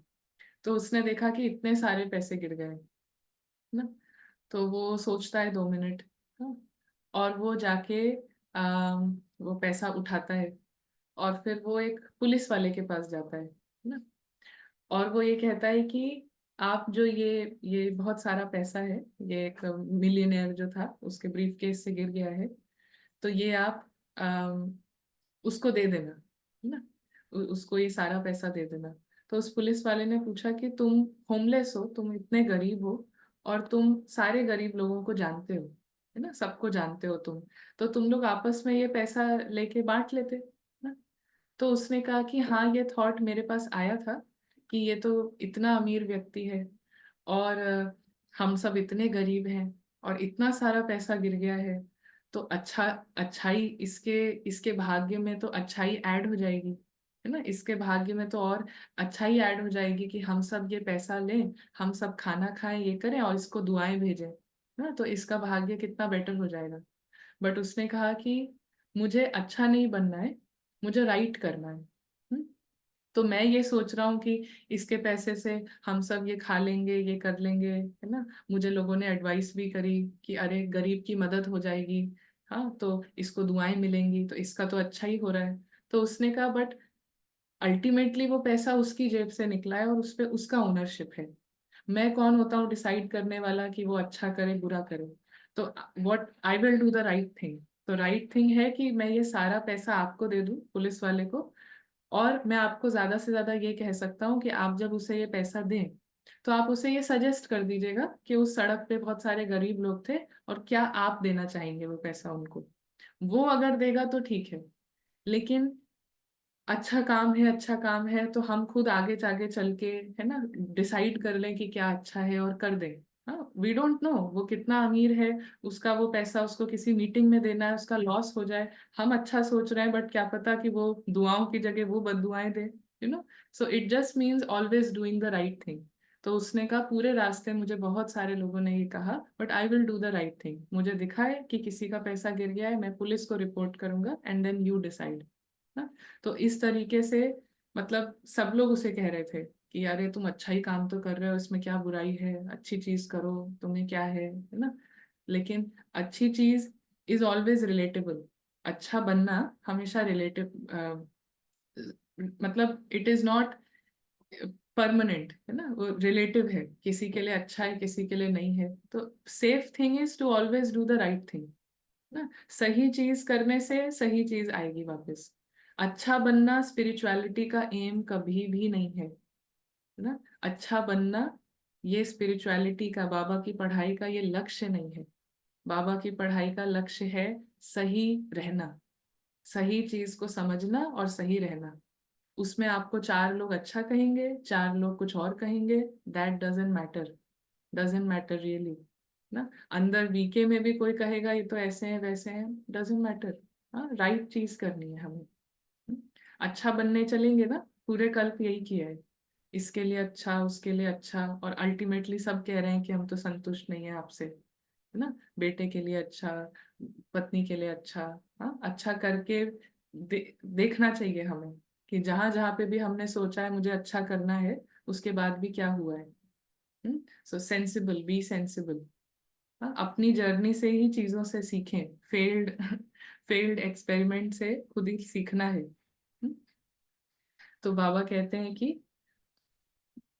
तो उसने देखा कि इतने सारे पैसे गिर गए ना। तो वो सोचता है 2 मिनट, हाँ, और वो जाके वो पैसा उठाता है, और फिर वो एक पुलिस वाले के पास जाता है ना। और वो ये कहता है कि आप जो ये बहुत सारा पैसा है, ये एक मिलियनेयर जो था उसके ब्रीफ केस से गिर गया है, तो ये आप उसको दे देना, है ना, उसको ये सारा पैसा दे देना। तो उस पुलिस वाले ने पूछा कि तुम होमलेस हो, तुम इतने गरीब हो, और तुम सारे गरीब लोगों को जानते हो, है ना, सबको जानते हो तुम, तो तुम लोग आपस में ये पैसा लेके बांट लेते ना। तो उसने कहा कि हाँ, ये थॉट मेरे पास आया था कि ये तो इतना अमीर व्यक्ति है, और हम सब इतने गरीब हैं, और इतना सारा पैसा गिर गया है, तो अच्छाई इसके इसके भाग्य में तो अच्छाई ऐड हो जाएगी, है ना, इसके भाग्य में तो और अच्छाई ऐड हो जाएगी कि हम सब ये पैसा लें, हम सब खाना खाएं, ये करें, और इसको दुआएं भेजें, ना, तो इसका भाग्य कितना बेटर हो जाएगा। बट उसने कहा कि मुझे अच्छा नहीं बनना है, मुझे राइट करना है। तो मैं ये सोच रहा हूँ कि इसके पैसे से हम सब ये खा लेंगे, ये कर लेंगे, है ना। मुझे लोगों ने एडवाइस भी करी कि अरे गरीब की मदद हो जाएगी, हाँ, तो इसको दुआएं मिलेंगी, तो इसका तो अच्छा ही हो रहा है। तो उसने कहा बट अल्टीमेटली वो पैसा उसकी जेब से निकला है, और उस पे उसका ओनरशिप है। मैं कौन होता हूँ डिसाइड करने वाला कि वो अच्छा करे बुरा करे। तो what I will do the right thing. तो राइट थिंग है कि मैं ये सारा पैसा आपको दे दूं, पुलिस वाले को। और मैं आपको ज्यादा से ज्यादा ये कह सकता हूँ कि आप जब उसे ये पैसा दें, तो आप उसे ये सजेस्ट कर दीजिएगा कि उस सड़क पे बहुत सारे गरीब लोग थे, और क्या आप देना चाहेंगे वो पैसा उनको। वो अगर देगा तो ठीक है, लेकिन अच्छा काम है, अच्छा काम है, तो हम खुद आगे जाके चल के, है ना, डिसाइड कर लें कि क्या अच्छा है और कर दें। हाँ, वी डोंट नो वो कितना अमीर है, उसका वो पैसा उसको किसी मीटिंग में देना है, उसका लॉस हो जाए। हम अच्छा सोच रहे हैं, बट क्या पता कि वो दुआओं की जगह वो बददुआएं दे, so it just means always doing the right thing. तो उसने कहा पूरे रास्ते मुझे बहुत सारे लोगों ने ये कहा, but I will do the right thing. मुझे दिखा है कि किसी का पैसा गिर गया है, मैं पुलिस को रिपोर्ट करूंगा, एंड देन यू डिसाइड। तो इस तरीके से, मतलब सब लोग उसे कह रहे थे कि अरे तुम अच्छा ही काम तो कर रहे हो, इसमें क्या बुराई है, अच्छी चीज करो, तुम्हें क्या है ना। लेकिन अच्छी चीज इज ऑलवेज रिलेटेबल। अच्छा बनना हमेशा रिलेटिव, मतलब इट इज नॉट परमानेंट, है ना, वो रिलेटिव है, किसी के लिए अच्छा है, किसी के लिए नहीं है। तो safe thing is to always do the right thing ना। सही चीज करने से सही चीज आएगी वापस। अच्छा बनना स्पिरिचुअलिटी का एम कभी भी नहीं है ना। अच्छा बनना ये स्पिरिचुअलिटी का, बाबा की पढ़ाई का ये लक्ष्य नहीं है। बाबा की पढ़ाई का लक्ष्य है सही रहना, सही चीज को समझना और सही रहना। उसमें आपको चार लोग अच्छा कहेंगे, चार लोग कुछ और कहेंगे, दैट डजेंट मैटर रियली ना। अंदर वीके में भी कोई कहेगा ये तो ऐसे हैं वैसे हैं, डजेंट मैटर। हाँ, राइट चीज करनी है हमें। हम्म, अच्छा बनने चलेंगे ना, पूरे कल्प यही किया है, इसके लिए अच्छा उसके लिए अच्छा, और अल्टीमेटली सब कह रहे हैं कि हम तो संतुष्ट नहीं है आपसे, है ना। बेटे के लिए अच्छा, पत्नी के लिए अच्छा। हाँ, अच्छा करके देखना चाहिए हमें कि जहां जहां पे भी हमने सोचा है मुझे अच्छा करना है, उसके बाद भी क्या हुआ है। सो सेंसिबल, बी सेंसिबल। अपनी जर्नी से ही चीजों से सीखें, फेल्ड फेल्ड एक्सपेरिमेंट से खुद ही सीखना है। तो बाबा कहते हैं कि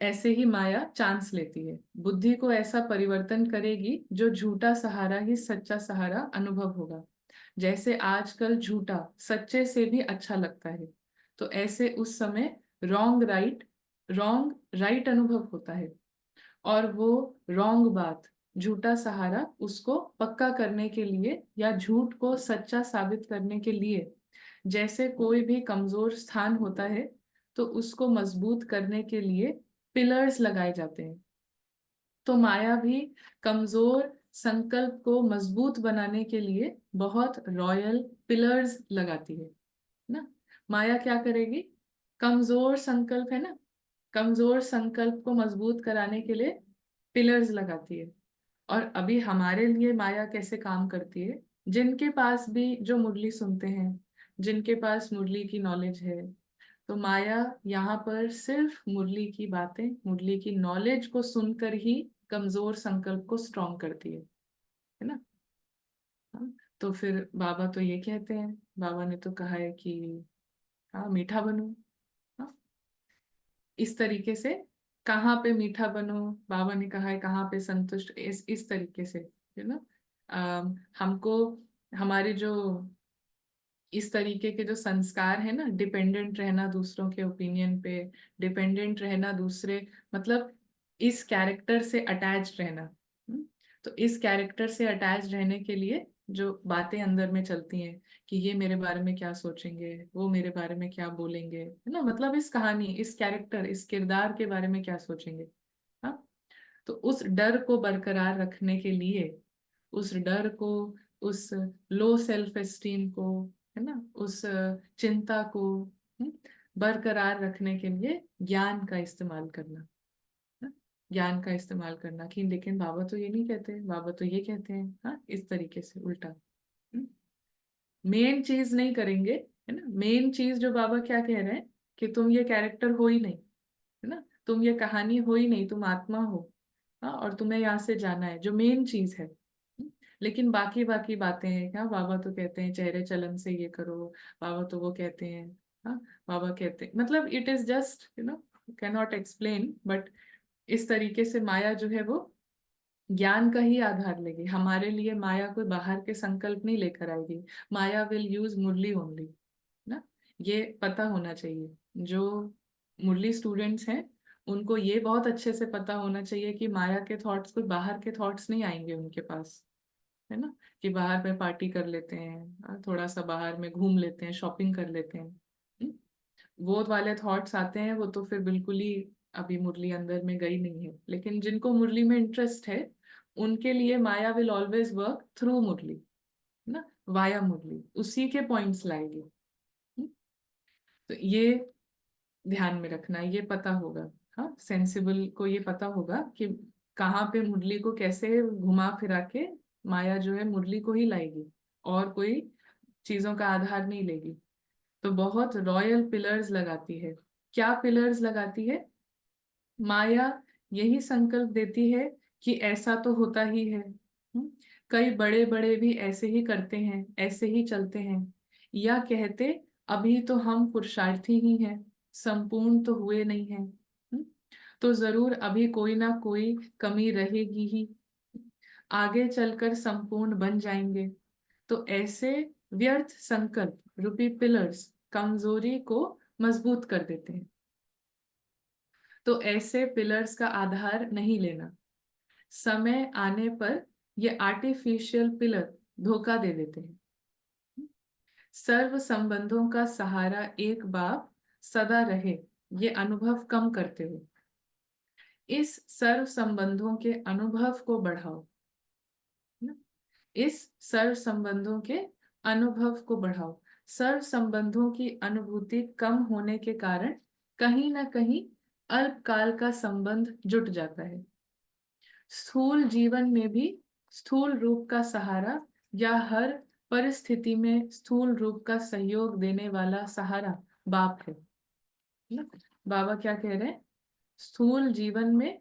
ऐसे ही माया चांस लेती है, बुद्धि को ऐसा परिवर्तन करेगी जो झूठा सहारा ही सच्चा सहारा अनुभव होगा। जैसे आजकल झूठा सच्चे से भी अच्छा लगता है, तो ऐसे उस समय रॉन्ग राइट अनुभव होता है। और वो रॉन्ग बात, झूठा सहारा, उसको पक्का करने के लिए या झूठ को सच्चा साबित करने के लिए, जैसे कोई भी कमजोर स्थान होता है तो उसको मजबूत करने के लिए पिलर्स लगाए जाते हैं। तो माया भी कमजोर संकल्प को मजबूत बनाने के लिए बहुत रॉयल पिलर्स लगाती है ना। माया क्या करेगी, कमजोर संकल्प है ना, कमजोर संकल्प को मजबूत कराने के लिए पिलर्स लगाती है। और अभी हमारे लिए माया कैसे काम करती है, जिनके पास भी, जो मुरली सुनते हैं, जिनके पास मुरली की नॉलेज है, तो माया यहाँ पर सिर्फ मुरली की बातें, मुरली की नॉलेज को सुनकर ही कमजोर संकल्प को स्ट्रॉन्ग करती है ना। हाँ, तो फिर बाबा तो ये कहते हैं, बाबा ने तो कहा है कि हाँ मीठा बनो। हाँ, इस तरीके से, कहाँ पे मीठा बनो, बाबा ने कहा है कहाँ पे संतुष्ट, इस तरीके से, यू नो। हमको हमारे जो इस तरीके के जो संस्कार है ना, डिपेंडेंट रहना दूसरों के ओपिनियन पे, डिपेंडेंट रहना दूसरे, मतलब इस कैरेक्टर से अटैच रहना। हम्म, तो इस कैरेक्टर से अटैच रहने के लिए जो बातें अंदर में चलती हैं कि ये मेरे बारे में क्या सोचेंगे, वो मेरे बारे में क्या बोलेंगे, है ना, मतलब इस कहानी, इस कैरेक्टर, इस किरदार के बारे में क्या सोचेंगे। हाँ, तो उस डर को बरकरार रखने के लिए, उस डर को, उस लो सेल्फ एस्टीम को, है ना, उस चिंता को हम्म, बरकरार रखने के लिए ज्ञान का इस्तेमाल करना, है? ज्ञान का इस्तेमाल करना कि, लेकिन बाबा तो ये नहीं कहते, बाबा तो ये कहते हैं, हाँ, इस तरीके से उल्टा। मेन चीज नहीं करेंगे, है ना, मेन चीज जो बाबा क्या कह रहे हैं कि तुम ये कैरेक्टर हो ही नहीं, है ना, तुम ये कहानी हो ही नहीं, तुम आत्मा हो। हाँ, और तुम्हें यहाँ से जाना है, जो मेन चीज है। लेकिन बाकी बाकी बातें हैं क्या, बाबा तो कहते हैं चेहरे चलन से ये करो, बाबा तो वो कहते हैं। हाँ, बाबा कहते हैं, मतलब it is just, can not explain, but इस तरीके से माया जो है वो ज्ञान का ही आधार लेगी हमारे लिए, माया कोई बाहर के संकल्प नहीं लेकर आएगी। माया विल यूज मुरली ओनली ना, ये पता होना चाहिए। जो मुरली स्टूडेंट्स हैं उनको ये बहुत अच्छे से पता होना चाहिए कि माया के थॉट्स कोई बाहर के थॉट्स नहीं आएंगे उनके पास, है ना, कि बाहर में पार्टी कर लेते हैं, थोड़ा सा बाहर में घूम लेते हैं, शॉपिंग कर लेते हैं। हम्म, वो वाले थॉट्स आते हैं, वो तो फिर बिल्कुल ही अभी मुरली अंदर में गई नहीं है। लेकिन जिनको मुरली में इंटरेस्ट है, उनके लिए माया विल ऑलवेज वर्क थ्रू मुरली, है ना, वाया मुरली, उसी के पॉइंट्स लाएगी। हम्म, तो ये ध्यान में रखना, ये पता होगा। हाँ, सेंसिबल को ये पता होगा कि कहाँ पे मुरली को कैसे घुमा फिरा के माया जो है मुरली को ही लाएगी, और कोई चीजों का आधार नहीं लेगी। तो बहुत रॉयल पिलर्स लगाती है। क्या पिलर्स लगाती है माया, यही संकल्प देती है कि ऐसा तो होता ही है। कई बड़े बड़े भी ऐसे ही करते हैं, ऐसे ही चलते हैं, या कहते अभी तो हम पुरुषार्थी ही हैं, संपूर्ण तो हुए नहीं हैं। तो जरूर अभी कोई ना कोई कमी रहेगी ही, आगे चलकर संपूर्ण बन जाएंगे। तो ऐसे व्यर्थ संकल्प रूपी पिलर्स कमजोरी को मजबूत कर देते हैं। तो ऐसे पिलर्स का आधार नहीं लेना, समय आने पर ये आर्टिफिशियल पिलर धोखा दे देते हैं। सर्व संबंधों का सहारा एक बाप सदा रहे, ये अनुभव कम करते हो। इस सर्व संबंधों के अनुभव को बढ़ाओ। ना? इस सर्व संबंधों के अनुभव को बढ़ाओ। सर्व संबंधों की अनुभूति कम होने के कारण कहीं ना कहीं अल्पकाल का संबंध जुट जाता है। स्थूल जीवन में भी स्थूल रूप का सहारा या हर परिस्थिति में स्थूल रूप का सहयोग देने वाला सहारा बाप है। ना? बाबा क्या कह रहे हैं? स्थूल जीवन में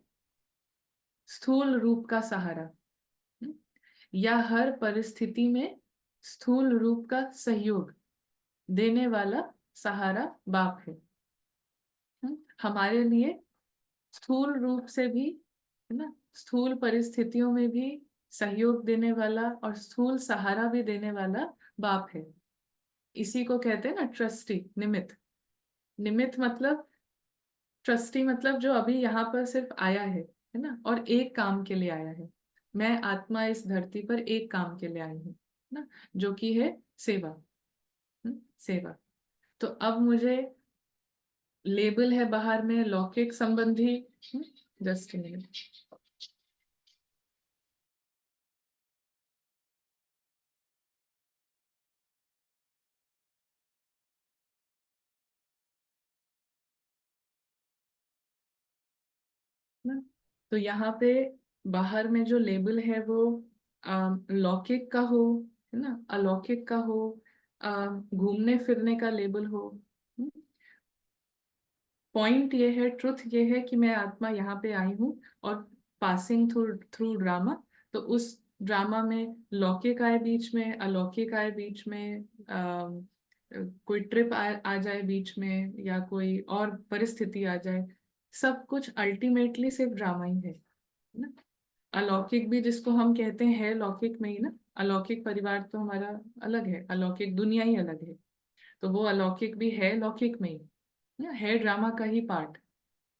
स्थूल रूप का सहारा, हम्म, या हर परिस्थिति में स्थूल रूप का सहयोग देने वाला सहारा बाप है। हमारे लिए स्थूल रूप से भी, है ना, स्थूल परिस्थितियों में भी सहयोग देने वाला और स्थूल सहारा भी देने वाला बाप है। इसी को कहते हैं ना ट्रस्टी, निमित्त। निमित्त मतलब, ट्रस्टी मतलब जो अभी यहाँ पर सिर्फ आया है ना, और एक काम के लिए आया है। मैं आत्मा इस धरती पर एक काम के लिए आई हूँ ना, जो कि है सेवा। सेवा। तो अब मुझे लेबल है बाहर में लौकिक संबंधी। Just minute. ना, तो यहाँ पे बाहर में जो लेबल है वो लौकिक का हो, है ना, अलौकिक का हो, घूमने फिरने का लेबल हो। पॉइंट ये है, ट्रुथ ये है कि मैं आत्मा यहाँ पे आई हूँ और पासिंग थ्रू थ्रू ड्रामा। तो उस ड्रामा में लौकिक आए बीच में, अलौकिक आए बीच में, कोई ट्रिप आ जाए बीच में, या कोई और परिस्थिति आ जाए, सब कुछ अल्टीमेटली सिर्फ ड्रामा ही है ना। अलौकिक भी जिसको हम कहते हैं है लौकिक में ही ना। अलौकिक परिवार तो हमारा अलग है, अलौकिक दुनिया ही अलग है। तो वो अलौकिक भी है लौकिक में ही ना, है ड्रामा का ही पार्ट।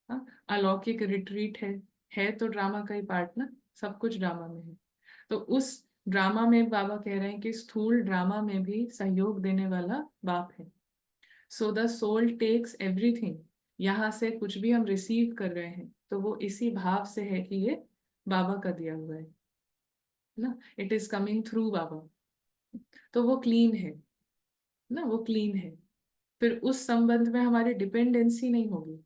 हाँ, अलौकिक रिट्रीट है तो ड्रामा का ही पार्ट ना। सब कुछ ड्रामा में है। तो उस ड्रामा में बाबा कह रहे हैं कि स्थूल ड्रामा में भी सहयोग देने वाला बाप है। So the soul takes everything. यहाँ से कुछ भी हम रिसीव कर रहे हैं तो वो इसी भाव से है कि ये बाबा का दिया हुआ है ना, इट इज कमिंग थ्रू बाबा। तो वो क्लीन है ना, वो क्लीन है। फिर उस संबंध में हमारी डिपेंडेंसी नहीं होगी,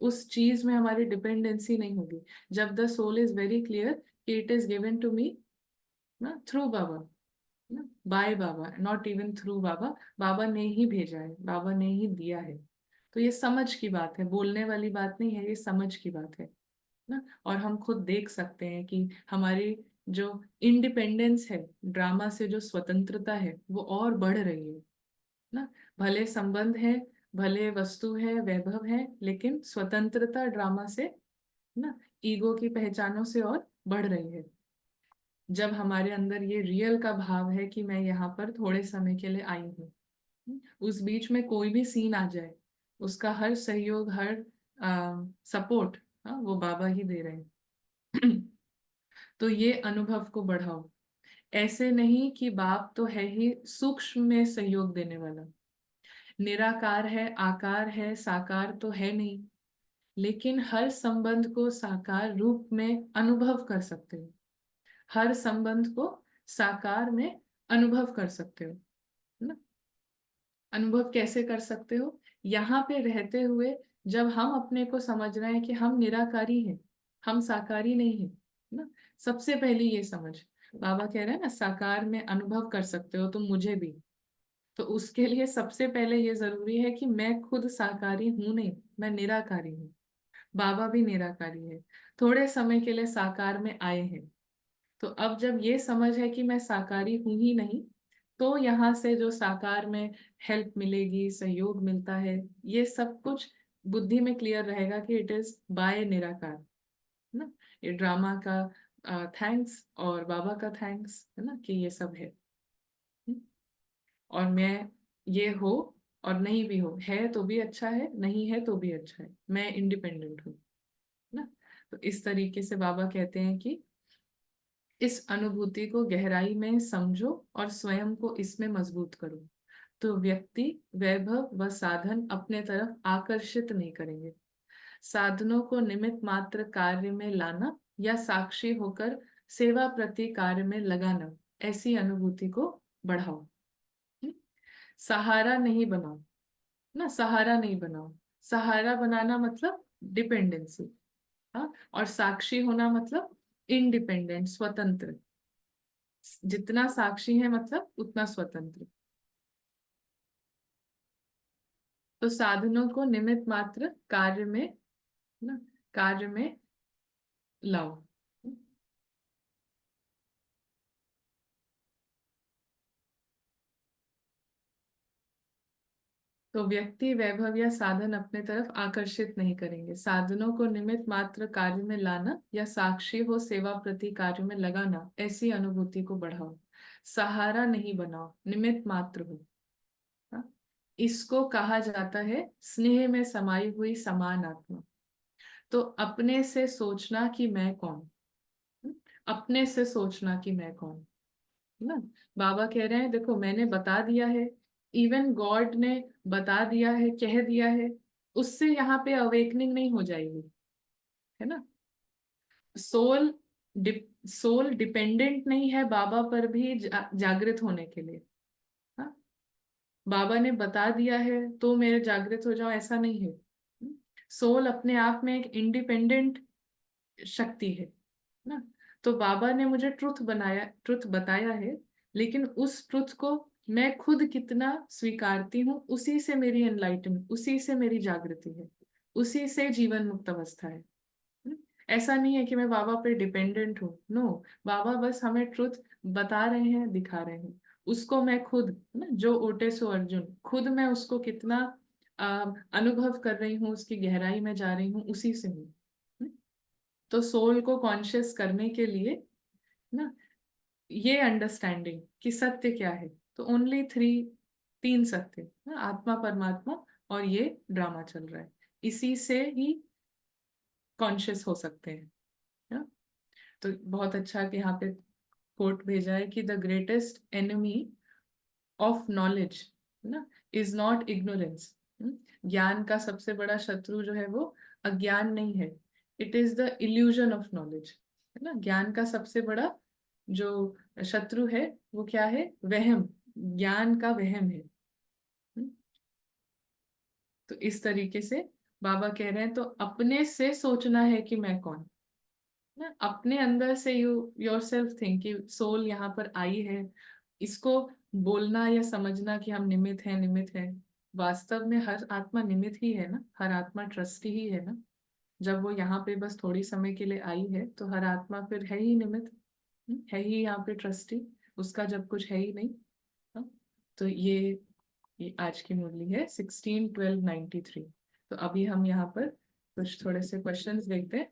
उस चीज में हमारी डिपेंडेंसी नहीं होगी। जब the soul is very clear कि it is given to me ना थ्रू बाबा, ना by Baba, not even through Baba. Baba ने ही भेजा है, बाबा ने ही दिया है। तो ये समझ की बात है, बोलने वाली बात नहीं है, ये समझ की बात है ना। और हम खुद देख सकते हैं कि हमारी जो इंडिपेंडेंस है, ड्रामा से जो स्वतंत्रता है, वो और बढ़ रही है ना। भले संबंध है, भले वस्तु है, वैभव है, लेकिन स्वतंत्रता ड्रामा से ना, ईगो की पहचानों से और बढ़ रही है। जब हमारे अंदर ये रियल का भाव है कि मैं यहाँ पर थोड़े समय के लिए आई हूँ, उस बीच में कोई भी सीन आ जाए, उसका हर सहयोग, हर सपोर्ट, वो बाबा ही दे रहे हैं। तो ये अनुभव को बढ़ाओ। ऐसे नहीं कि बाप तो है ही सूक्ष्म में सहयोग देने वाला, निराकार है, आकार है, साकार तो है नहीं, लेकिन हर संबंध को साकार रूप में अनुभव कर सकते हो। हर संबंध को साकार में अनुभव कर सकते हो ना। अनुभव कैसे कर सकते हो? यहाँ पे रहते हुए, जब हम अपने को समझ रहे हैं कि हम निराकारी हैं, हम साकारी नहीं हैं ना। सबसे पहले ये समझ, बाबा कह रहे हैं ना साकार में अनुभव कर सकते हो तुम मुझे भी। तो उसके लिए सबसे पहले ये जरूरी है कि मैं खुद साकारी हूं नहीं, मैं निराकारी हूँ। बाबा भी निराकारी है, थोड़े समय के लिए साकार में आए हैं। तो अब जब ये समझ है कि मैं साकारी हूं ही नहीं, तो यहाँ से जो साकार में हेल्प मिलेगी, सहयोग मिलता है, ये सब कुछ बुद्धि में क्लियर रहेगा कि इट इज बाय निराकार ना। ये ड्रामा का थैंक्स और बाबा का थैंक्स है ना, कि ये सब है। और मैं ये हो और नहीं भी हो, है तो भी अच्छा है, नहीं है तो भी अच्छा है, मैं इंडिपेंडेंट हूँ ना। तो इस तरीके से बाबा कहते हैं कि इस अनुभूति को गहराई में समझो और स्वयं को इसमें मजबूत करो। तो व्यक्ति वैभव व साधन अपने तरफ आकर्षित नहीं करेंगे। साधनों को निमित्त मात्र कार्य में लाना या साक्षी होकर सेवा प्रति कार्य में लगाना, ऐसी अनुभूति को बढ़ाओ। हम्म? सहारा नहीं बनाओ ना, सहारा नहीं बनाओ। सहारा बनाना मतलब डिपेंडेंसी। हाँ, और साक्षी होना मतलब इंडिपेंडेंट, स्वतंत्र। जितना साक्षी है मतलब उतना स्वतंत्र। तो साधनों को निमित्त मात्र कार्य में ना, कार्य में लाओ। तो व्यक्ति वैभव या साधन अपने तरफ आकर्षित नहीं करेंगे। साधनों को निमित्त मात्र कार्य में लाना या साक्षी हो सेवा प्रति कार्य में लगाना, ऐसी अनुभूति को बढ़ाओ। सहारा नहीं बनाओ, निमित्त मात्र हो। हाँ? इसको कहा जाता है स्नेह में समाई हुई समान आत्मा। तो अपने से सोचना कि मैं कौन। हम्म? अपने से सोचना कि मैं कौन, है ना। बाबा कह रहे हैं देखो मैंने बता दिया है, इवन गॉड ने बता दिया है, कह दिया है, उससे यहाँ पे अवेकनिंग नहीं हो जाएगी, है ना। सोल सोल डिपेंडेंट नहीं है बाबा पर भी जागृत होने के लिए। हाँ, बाबा ने बता दिया है तो मेरे जागृत हो जाओ, ऐसा नहीं है। सोल अपने आप में एक इंडिपेंडेंट शक्ति है ना। तो बाबा ने मुझे ट्रुथ बताया है, लेकिन उस ट्रुथ को मैं खुद कितना स्वीकारती हूँ, उसी से मेरी एनलाइटन, उसी से मेरी जागृति है, उसी से जीवन मुक्त अवस्था है। हम्म? ऐसा नहीं है कि मैं बाबा पे डिपेंडेंट हूँ, नो। बाबा बस हमें ट्रुथ बता रहे हैं, दिखा रहे हैं। उसको मैं खुद, ना, जो ओटे सो अर्जुन, खुद मैं उसको कितना अनुभव कर रही हूँ, उसकी गहराई में जा रही हूँ, उसी से हूँ। तो सोल को कॉन्शियस करने के लिए ना, ये अंडरस्टैंडिंग कि सत्य क्या है, तो ओनली थ्री, तीन सत्य ना, आत्मा, परमात्मा और ये ड्रामा चल रहा है, इसी से ही कॉन्शियस हो सकते हैं ना। तो बहुत अच्छा कि यहाँ पे कोट भेजा है कि the greatest enemy of knowledge ना इज नॉट इग्नोरेंस। ज्ञान का सबसे बड़ा शत्रु जो है वो अज्ञान नहीं है, it is the illusion of knowledge, है ना। ज्ञान का सबसे बड़ा जो शत्रु है वो क्या है, वहम, ज्ञान का वहम है। हम्म, तो इस तरीके से बाबा कह रहे हैं तो अपने से सोचना है कि मैं कौन, ना, अपने अंदर से योर सेल्फ थिंक कि सोल यहाँ पर आई है। इसको बोलना या समझना कि हम निमित्त हैं, निमित्त हैं, वास्तव में हर आत्मा निमित्त ही है ना, हर आत्मा ट्रस्टी ही है ना। जब वो यहाँ पे बस थोड़ी समय के लिए आई है तो हर आत्मा फिर है ही निमित्त, है ही यहाँ पे ट्रस्टी, उसका जब कुछ है ही नहीं। हाँ? तो ये आज की मुरली है 16-12-93। तो अभी हम यहाँ पर कुछ थोड़े से क्वेश्चंस देखते हैं।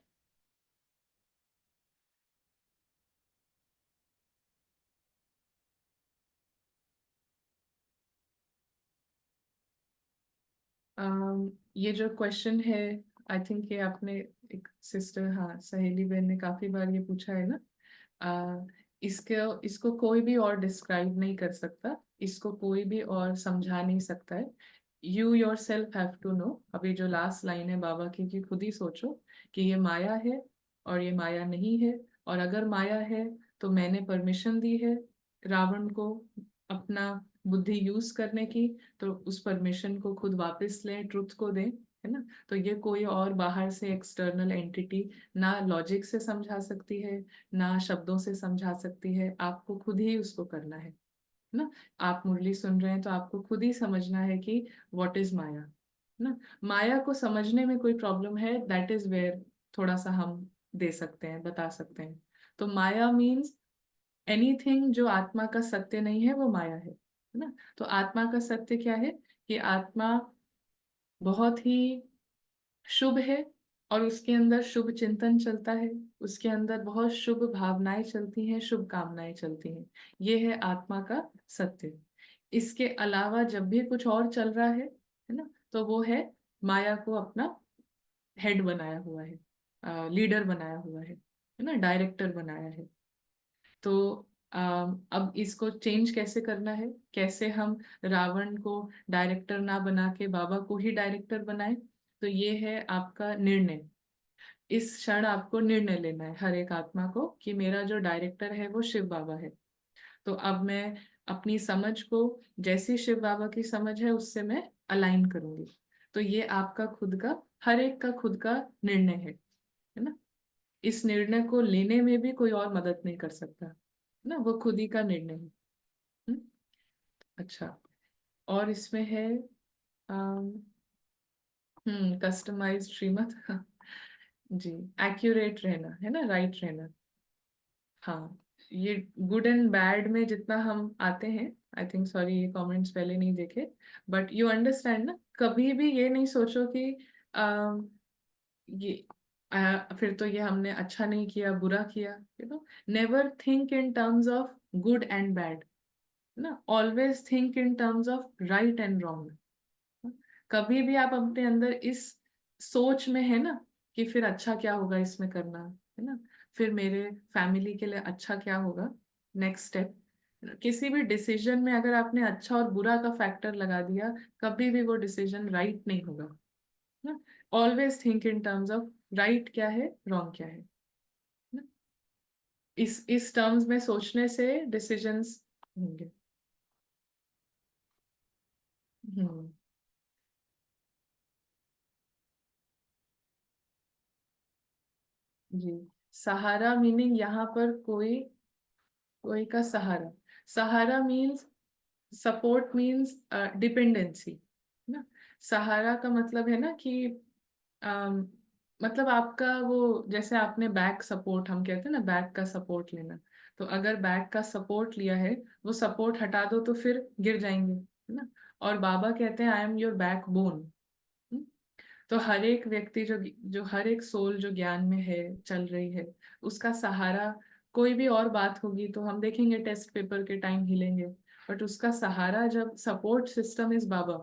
ये जो क्वेश्चन है, आई थिंक ये आपने, एक सिस्टर, हाँ, सहेली बहन ने काफी बार ये पूछा है ना। इसको इसको कोई भी और डिस्क्राइब नहीं कर सकता, इसको कोई भी और समझा नहीं सकता है। You yourself have to know. अभी जो लास्ट लाइन है बाबा की कि खुद ही सोचो कि ये माया है और ये माया नहीं है, और अगर माया है तो मैंने परमिशन दी है रावण को अपना बुद्धि यूज करने की, तो उस परमिशन को खुद वापस लें, ट्रुथ को दें, है ना। तो ये कोई और बाहर से एक्सटर्नल एंटिटी ना लॉजिक से समझा सकती है, ना शब्दों से समझा सकती है, आपको खुद ही उसको करना है ना। आप मुरली सुन रहे हैं तो आपको खुद ही समझना है कि व्हाट इज माया ना। माया को समझने में कोई प्रॉब्लम है, दैट इज वेयर थोड़ा सा हम दे सकते हैं, बता सकते हैं। तो माया मीन्स एनीथिंग जो आत्मा का सत्य नहीं है वो माया है ना। तो आत्मा का सत्य क्या है, कि आत्मा बहुत ही शुभ है, और उसके अंदर शुभ चिंतन चलता है, उसके अंदर बहुत शुभ भावनाएं चलती हैं, शुभ कामनाएं चलती हैं। ये है आत्मा का सत्य। इसके अलावा जब भी कुछ और चल रहा है ना, तो वो है माया को अपना हेड बनाया हुआ है, लीडर बनाया हुआ है ना, डायरेक्टर बनाया है। तो अब इसको चेंज कैसे करना है, कैसे हम रावण को डायरेक्टर ना बना के बाबा को ही डायरेक्टर बनाए, तो ये है आपका निर्णय। इस क्षण आपको निर्णय लेना है हर एक आत्मा को कि मेरा जो डायरेक्टर है वो शिव बाबा है। तो अब मैं अपनी समझ को, जैसी शिव बाबा की समझ है उससे मैं अलाइन करूंगी। तो ये आपका खुद का, हर एक का खुद का निर्णय है ना। इस निर्णय को लेने में भी कोई और मदद नहीं कर सकता, है ना, वो खुद ही का निर्णय है। हम्म, अच्छा। और इसमें है कस्टमाइज्ड श्रीमत जी, एक्यूरेट रहना है ना, राइट रहना। हाँ, ये गुड एंड बैड में जितना हम आते हैं, आई थिंक, सॉरी ये कमेंट्स पहले नहीं देखे, बट यू अंडरस्टैंड ना, कभी भी ये नहीं सोचो कि ये फिर तो ये हमने अच्छा नहीं किया, बुरा किया, never think in terms of good and bad, ना, always think in terms of right and wrong. कभी भी आप अपने अंदर इस सोच में है ना कि फिर अच्छा क्या होगा इसमें करना, है ना, फिर मेरे फैमिली के लिए अच्छा क्या होगा, नेक्स्ट स्टेप, किसी भी डिसीजन में अगर आपने अच्छा और बुरा का फैक्टर लगा दिया, कभी भी वो डिसीजन राइट नहीं होगा ना। Always think in terms of right क्या है, रॉन्ग क्या है ना? इस टर्म्स में सोचने से डिसीजंस होंगे। हम्म। जी, सहारा मीनिंग यहाँ पर कोई, कोई का सहारा, सहारा मीन्स, सपोर्ट मीन्स डिपेंडेंसी ना। सहारा का मतलब है ना कि अम, मतलब आपका वो, जैसे आपने बैक सपोर्ट, हम कहते हैं ना बैक का सपोर्ट लेना, तो अगर बैक का सपोर्ट लिया है, वो सपोर्ट हटा दो तो फिर गिर जाएंगे, है ना। और बाबा कहते हैं I am your back bone. तो हर एक व्यक्ति जो जो हर एक सोल जो ज्ञान में है, चल रही है, उसका सहारा, कोई भी और बात होगी तो हम देखेंगे टेस्ट पेपर के टाइम हिलेंगे, बट उसका सहारा जब सपोर्ट सिस्टम इज बाबा,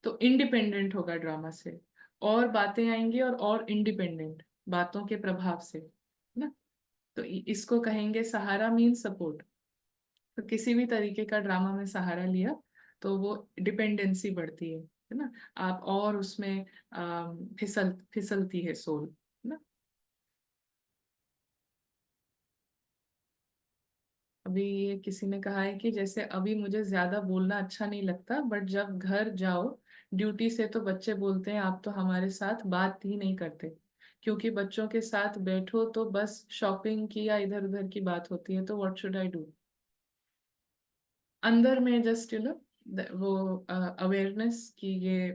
तो इंडिपेंडेंट होगा ड्रामा से, और बातें आएंगी और इंडिपेंडेंट बातों के प्रभाव से, है ना। तो इसको कहेंगे सहारा मीन सपोर्ट। तो किसी भी तरीके का ड्रामा में सहारा लिया तो वो डिपेंडेंसी बढ़ती है ना, आप और उसमें फिसलती है सोल, है ना। अभी ये किसी ने कहा है कि जैसे अभी मुझे ज्यादा बोलना अच्छा नहीं लगता, बट जब घर जाओ ड्यूटी से तो बच्चे बोलते हैं आप तो हमारे साथ बात ही नहीं करते, क्योंकि बच्चों के साथ बैठो तो बस शॉपिंग की या इधर उधर की बात होती है, तो व्हाट शुड आई डू। अंदर में जस्ट वो अवेयरनेस कि ये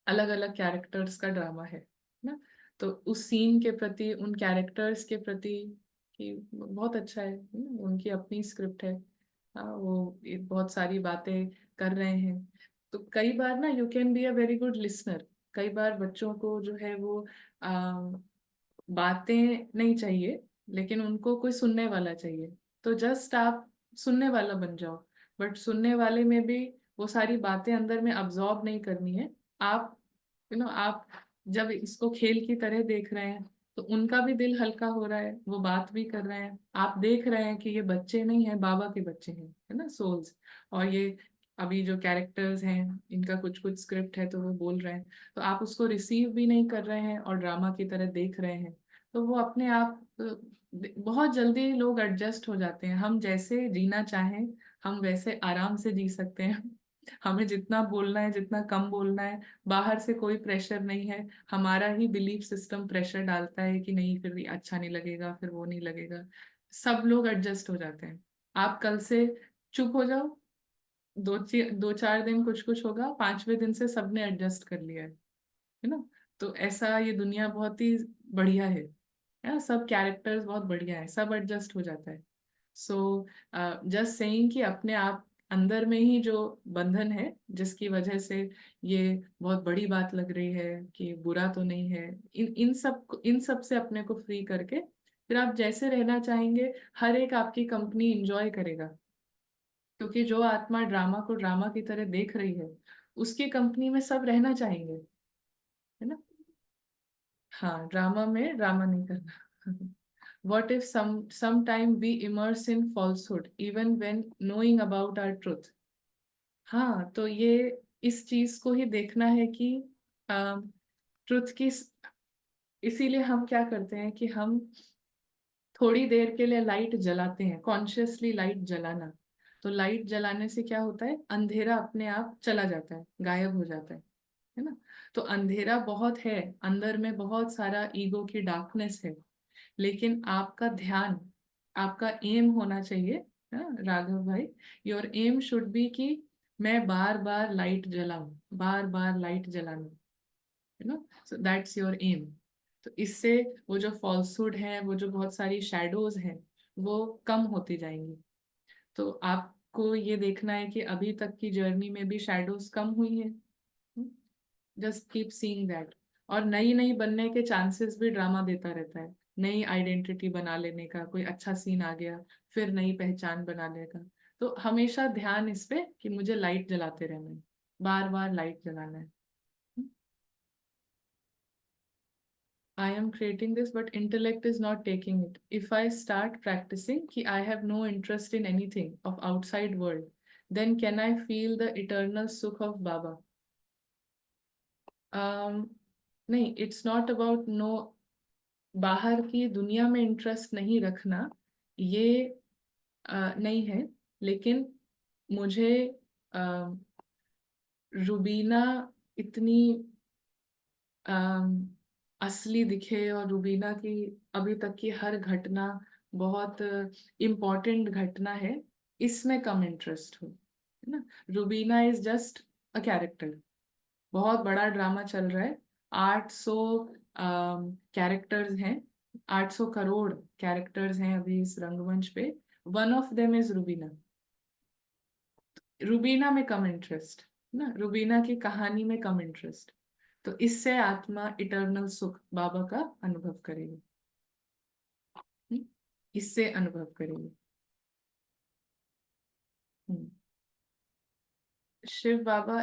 अलग अलग कैरेक्टर्स का ड्रामा है ना, तो उस सीन के प्रति, उन कैरेक्टर्स के प्रति कि बहुत अच्छा है ना? उनकी अपनी स्क्रिप्ट है। हाँ, वो ये बहुत सारी बातें कर रहे हैं, तो कई बार ना you can be a very good listener. कई बार बच्चों को जो है वो बातें नहीं चाहिए, लेकिन उनको कोई सुनने वाला चाहिए, तो जस्ट आप सुनने वाला बन जाओ, बट सुनने वाले में भी वो सारी बातें अंदर में अब्जॉर्ब नहीं करनी है। आप आप जब इसको खेल की तरह देख रहे हैं, तो उनका भी दिल हल्का हो रहा है, वो बात भी कर रहे हैं, आप देख रहे हैं कि ये बच्चे नहीं है, बाबा के बच्चे हैं, है ना, सोल्स। और ये अभी जो कैरेक्टर्स हैं, इनका कुछ कुछ स्क्रिप्ट है तो वो बोल रहे हैं, तो आप उसको रिसीव भी नहीं कर रहे हैं और ड्रामा की तरह देख रहे हैं, तो वो अपने आप बहुत जल्दी लोग एडजस्ट हो जाते हैं। हम जैसे जीना चाहें, हम वैसे आराम से जी सकते हैं। हमें जितना बोलना है, जितना कम बोलना है, बाहर से कोई प्रेशर नहीं है, हमारा ही बिलीफ सिस्टम प्रेशर डालता है कि नहीं फिर ये अच्छा नहीं लगेगा, फिर वो नहीं लगेगा, सब लोग एडजस्ट हो जाते हैं। आप कल से चुप हो जाओ, दो चार दिन कुछ कुछ होगा, पांचवें दिन से सबने एडजस्ट कर लिया है ना। तो ऐसा ये दुनिया बहुत ही बढ़िया है, सब कैरेक्टर्स बहुत बढ़िया है, सब एडजस्ट हो जाता है। सो जस्ट सेइंग कि अपने आप अंदर में ही जो बंधन है, जिसकी वजह से ये बहुत बड़ी बात लग रही है कि बुरा तो नहीं है, इन सब से अपने को फ्री करके फिर आप जैसे रहना चाहेंगे, हर एक आपकी कंपनी इंजॉय करेगा, क्योंकि जो आत्मा ड्रामा को ड्रामा की तरह देख रही है, उसकी कंपनी में सब रहना चाहेंगे, है ना। हाँ, ड्रामा में ड्रामा नहीं करना। What if sometime we immerse in falsehood even when knowing about our truth? हाँ, तो ये इस चीज को ही देखना है कि ट्रुथ की, इसीलिए हम क्या करते हैं कि हम थोड़ी देर के लिए लाइट जलाते हैं, कॉन्शियसली लाइट जलाना। तो लाइट जलाने से क्या होता है, अंधेरा अपने आप चला जाता है, गायब हो जाता है ना। तो अंधेरा बहुत है, अंदर में बहुत सारा ईगो की डार्कनेस है, लेकिन आपका ध्यान, आपका एम होना चाहिए, राघव भाई, योर एम शुड बी कि मैं बार बार लाइट जलाऊं, बार बार लाइट जलाऊं, you know, so that's your aim. तो इससे वो जो फॉल्सहुड है, वो जो बहुत सारी शैडोज हैं, वो कम होती जाएंगी। तो आपको ये देखना है कि अभी तक की जर्नी में भी शैडोज कम हुई है, जस्ट कीप सीइंग दैट। और नई नई बनने के चांसेस भी ड्रामा देता रहता है, नई आइडेंटिटी बना लेने का, कोई अच्छा सीन आ गया, फिर नई पहचान बनाने का। तो हमेशा ध्यान इस पे कि मुझे लाइट जलाते रहना है, बार बार लाइट जलाना है। I am creating this, but intellect is not taking it. If I start practicing कि I have no interest in anything of outside world, then can I feel the eternal sukh of Baba? नहीं, it's not about no, बाहर की दुनिया में interest नहीं रखना, ये नहीं है। लेकिन मुझे रुबीना इतनी असली दिखे, और रुबीना की अभी तक की हर घटना बहुत इम्पोर्टेंट घटना है, इसमें कम इंटरेस्ट हो, है ना। Rubina is just a character, बहुत बड़ा ड्रामा चल रहा है, 800 कैरेक्टर्स हैं, 800 करोड़ कैरेक्टर्स हैं अभी इस रंगमंच पे, one of them is Rubina. Rubina में कम इंटरेस्ट, ना, रुबीना की कहानी में कम इंटरेस्ट। तो इससे आत्मा इटर्नल सुख बाबा का अनुभव करेगी, हम्म? इससे अनुभव करेगी। हम्म। शिव बाबा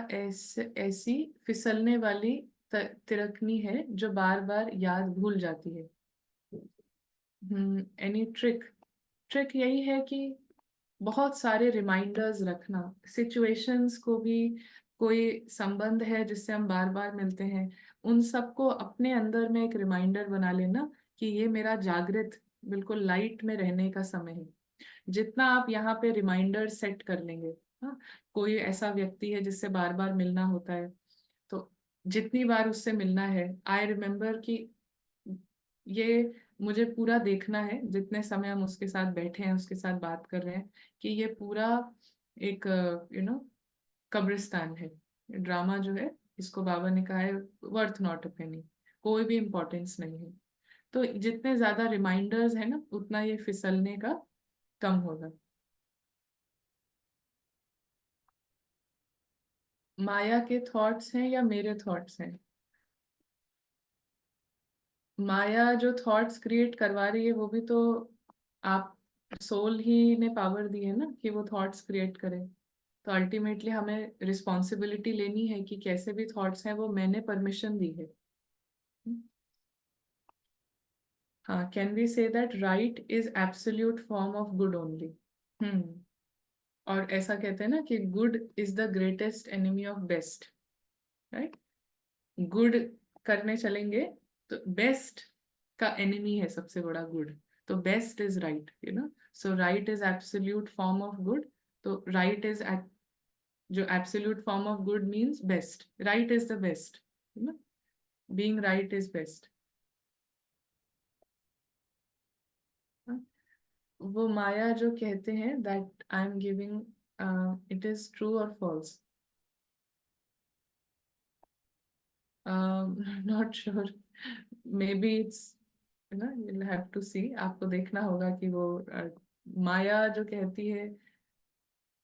ऐसी फिसलने वाली तिरकनी है जो बार बार याद भूल जाती है। Any trick? ट्रिक यही है कि बहुत सारे रिमाइंडर्स रखना, सिचुएशंस को भी, कोई संबंध है जिससे हम बार बार मिलते हैं, उन सबको अपने अंदर में एक रिमाइंडर बना लेना कि ये मेरा जागृत, बिल्कुल लाइट में रहने का समय है। जितना आप यहाँ पे रिमाइंडर सेट कर लेंगे, हाँ, कोई ऐसा व्यक्ति है जिससे बार बार मिलना होता है, तो जितनी बार उससे मिलना है, आई रिमेम्बर कि ये मुझे पूरा देखना है, जितने समय हम उसके साथ बैठे हैं, उसके साथ बात कर रहे हैं, कि ये पूरा एक कब्रिस्तान है। ड्रामा जो है, इसको बाबा ने कहा है वर्थ नॉट अ पेनी, कोई भी इम्पोर्टेंस नहीं है। तो जितने ज्यादा रिमाइंडर्स है ना, उतना ये फिसलने का कम होगा। माया के थॉट्स हैं या मेरे थॉट्स हैं? माया जो थॉट्स क्रिएट करवा रही है, वो भी तो आप, सोल ही ने पावर दी है ना कि वो थॉट्स क्रिएट करे। तो अल्टीमेटली हमें रिस्पॉन्सिबिलिटी लेनी है कि कैसे भी थॉट्स हैं, वो मैंने परमिशन दी है। हाँ, can we say that right is absolute form of good only? Hmm. और ऐसा कहते हैं ना कि good is the greatest enemy of best, right. Good करने चलेंगे तो बेस्ट का एनिमी है सबसे बड़ा गुड। तो best is right, you know, so right is absolute form of good. तो राइट इज, जो absolute form of good means best, right is the best, you know, being right is best. वो माया जो कहते हैं that I am giving, it is true और false? Not sure, maybe it's, ना, you'll have to see, आपको देखना होगा कि वो माया जो कहती है,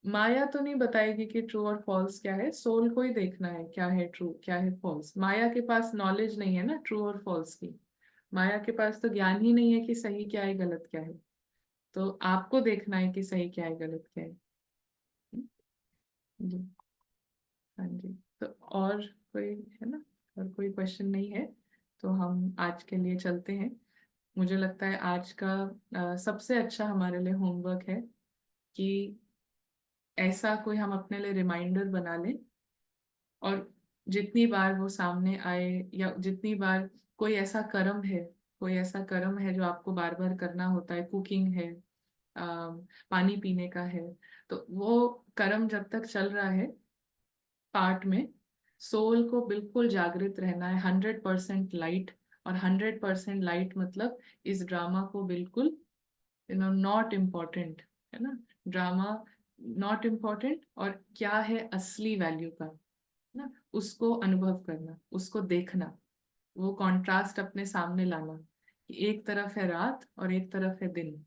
माया तो नहीं बताएगी कि ट्रू और फॉल्स क्या है, सोल को ही देखना है क्या है ट्रू, क्या है फॉल्स। माया के पास नॉलेज नहीं है ना ट्रू और फॉल्स की, माया के पास तो ज्ञान ही नहीं है कि सही क्या है गलत क्या है। तो आपको देखना है कि सही क्या है गलत क्या है। हम्म, जी। हाँ जी। तो और कोई है ना, और कोई क्वेश्चन नहीं है, तो हम आज के लिए चलते हैं। मुझे लगता है आज का सबसे अच्छा हमारे लिए होमवर्क है कि ऐसा कोई हम अपने लिए रिमाइंडर बना लें, और जितनी बार वो सामने आए, या जितनी बार कोई ऐसा कर्म है, कोई ऐसा कर्म है जो आपको बार बार करना होता है, कुकिंग है, पानी पीने का है, तो वो कर्म जब तक चल रहा है पार्ट में, सोल को बिल्कुल जागृत रहना है, 100% लाइट। और 100% लाइट मतलब इस ड्रामा को बिल्कुल नॉट इम्पोर्टेंट, है ना, ड्रामा नॉट इम्पोर्टेंट, और क्या है असली वैल्यू का ना, उसको अनुभव करना, उसको देखना, वो कॉन्ट्रास्ट अपने सामने लाना कि एक तरफ है रात और एक तरफ है दिन।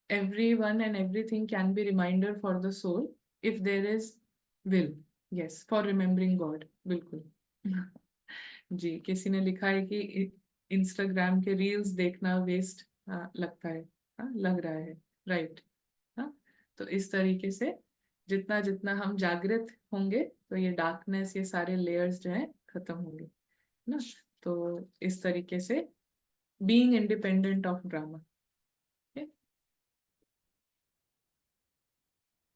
Everyone and everything can be reminder for the soul if there is will. Yes, for remembering God. बिल्कुल। जी, किसी ने लिखा है कि इंस्टाग्राम के रील्स देखना वेस्ट लगता है, लग रहा है, राइट। हाँ, तो इस तरीके से जितना जितना हम जागृत होंगे तो ये डार्कनेस, ये सारे लेयर्स जो हैं खत्म होंगे ना। तो इस तरीके से बीइंग इंडिपेंडेंट ऑफ ड्रामा।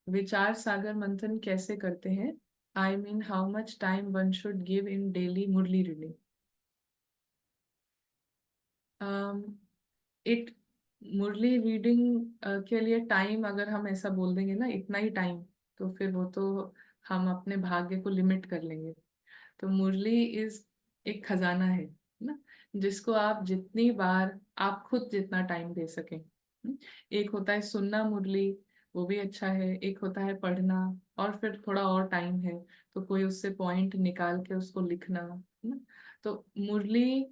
विचार सागर मंथन कैसे करते हैं? I mean how much time one should give in daily murli reading. एक मुरली रीडिंग के लिए टाइम अगर हम ऐसा बोल देंगे ना, इतना ही टाइम, तो फिर वो तो हम अपने भाग्य को लिमिट कर लेंगे। तो मुरली इज एक खजाना है ना, जिसको आप जितनी बार, आप खुद जितना टाइम दे सकें। एक होता है सुनना मुरली, वो भी अच्छा है। एक होता है पढ़ना, और फिर थोड़ा और टाइम है तो कोई उससे पॉइंट निकाल के उसको लिखना, है ना। तो मुरली,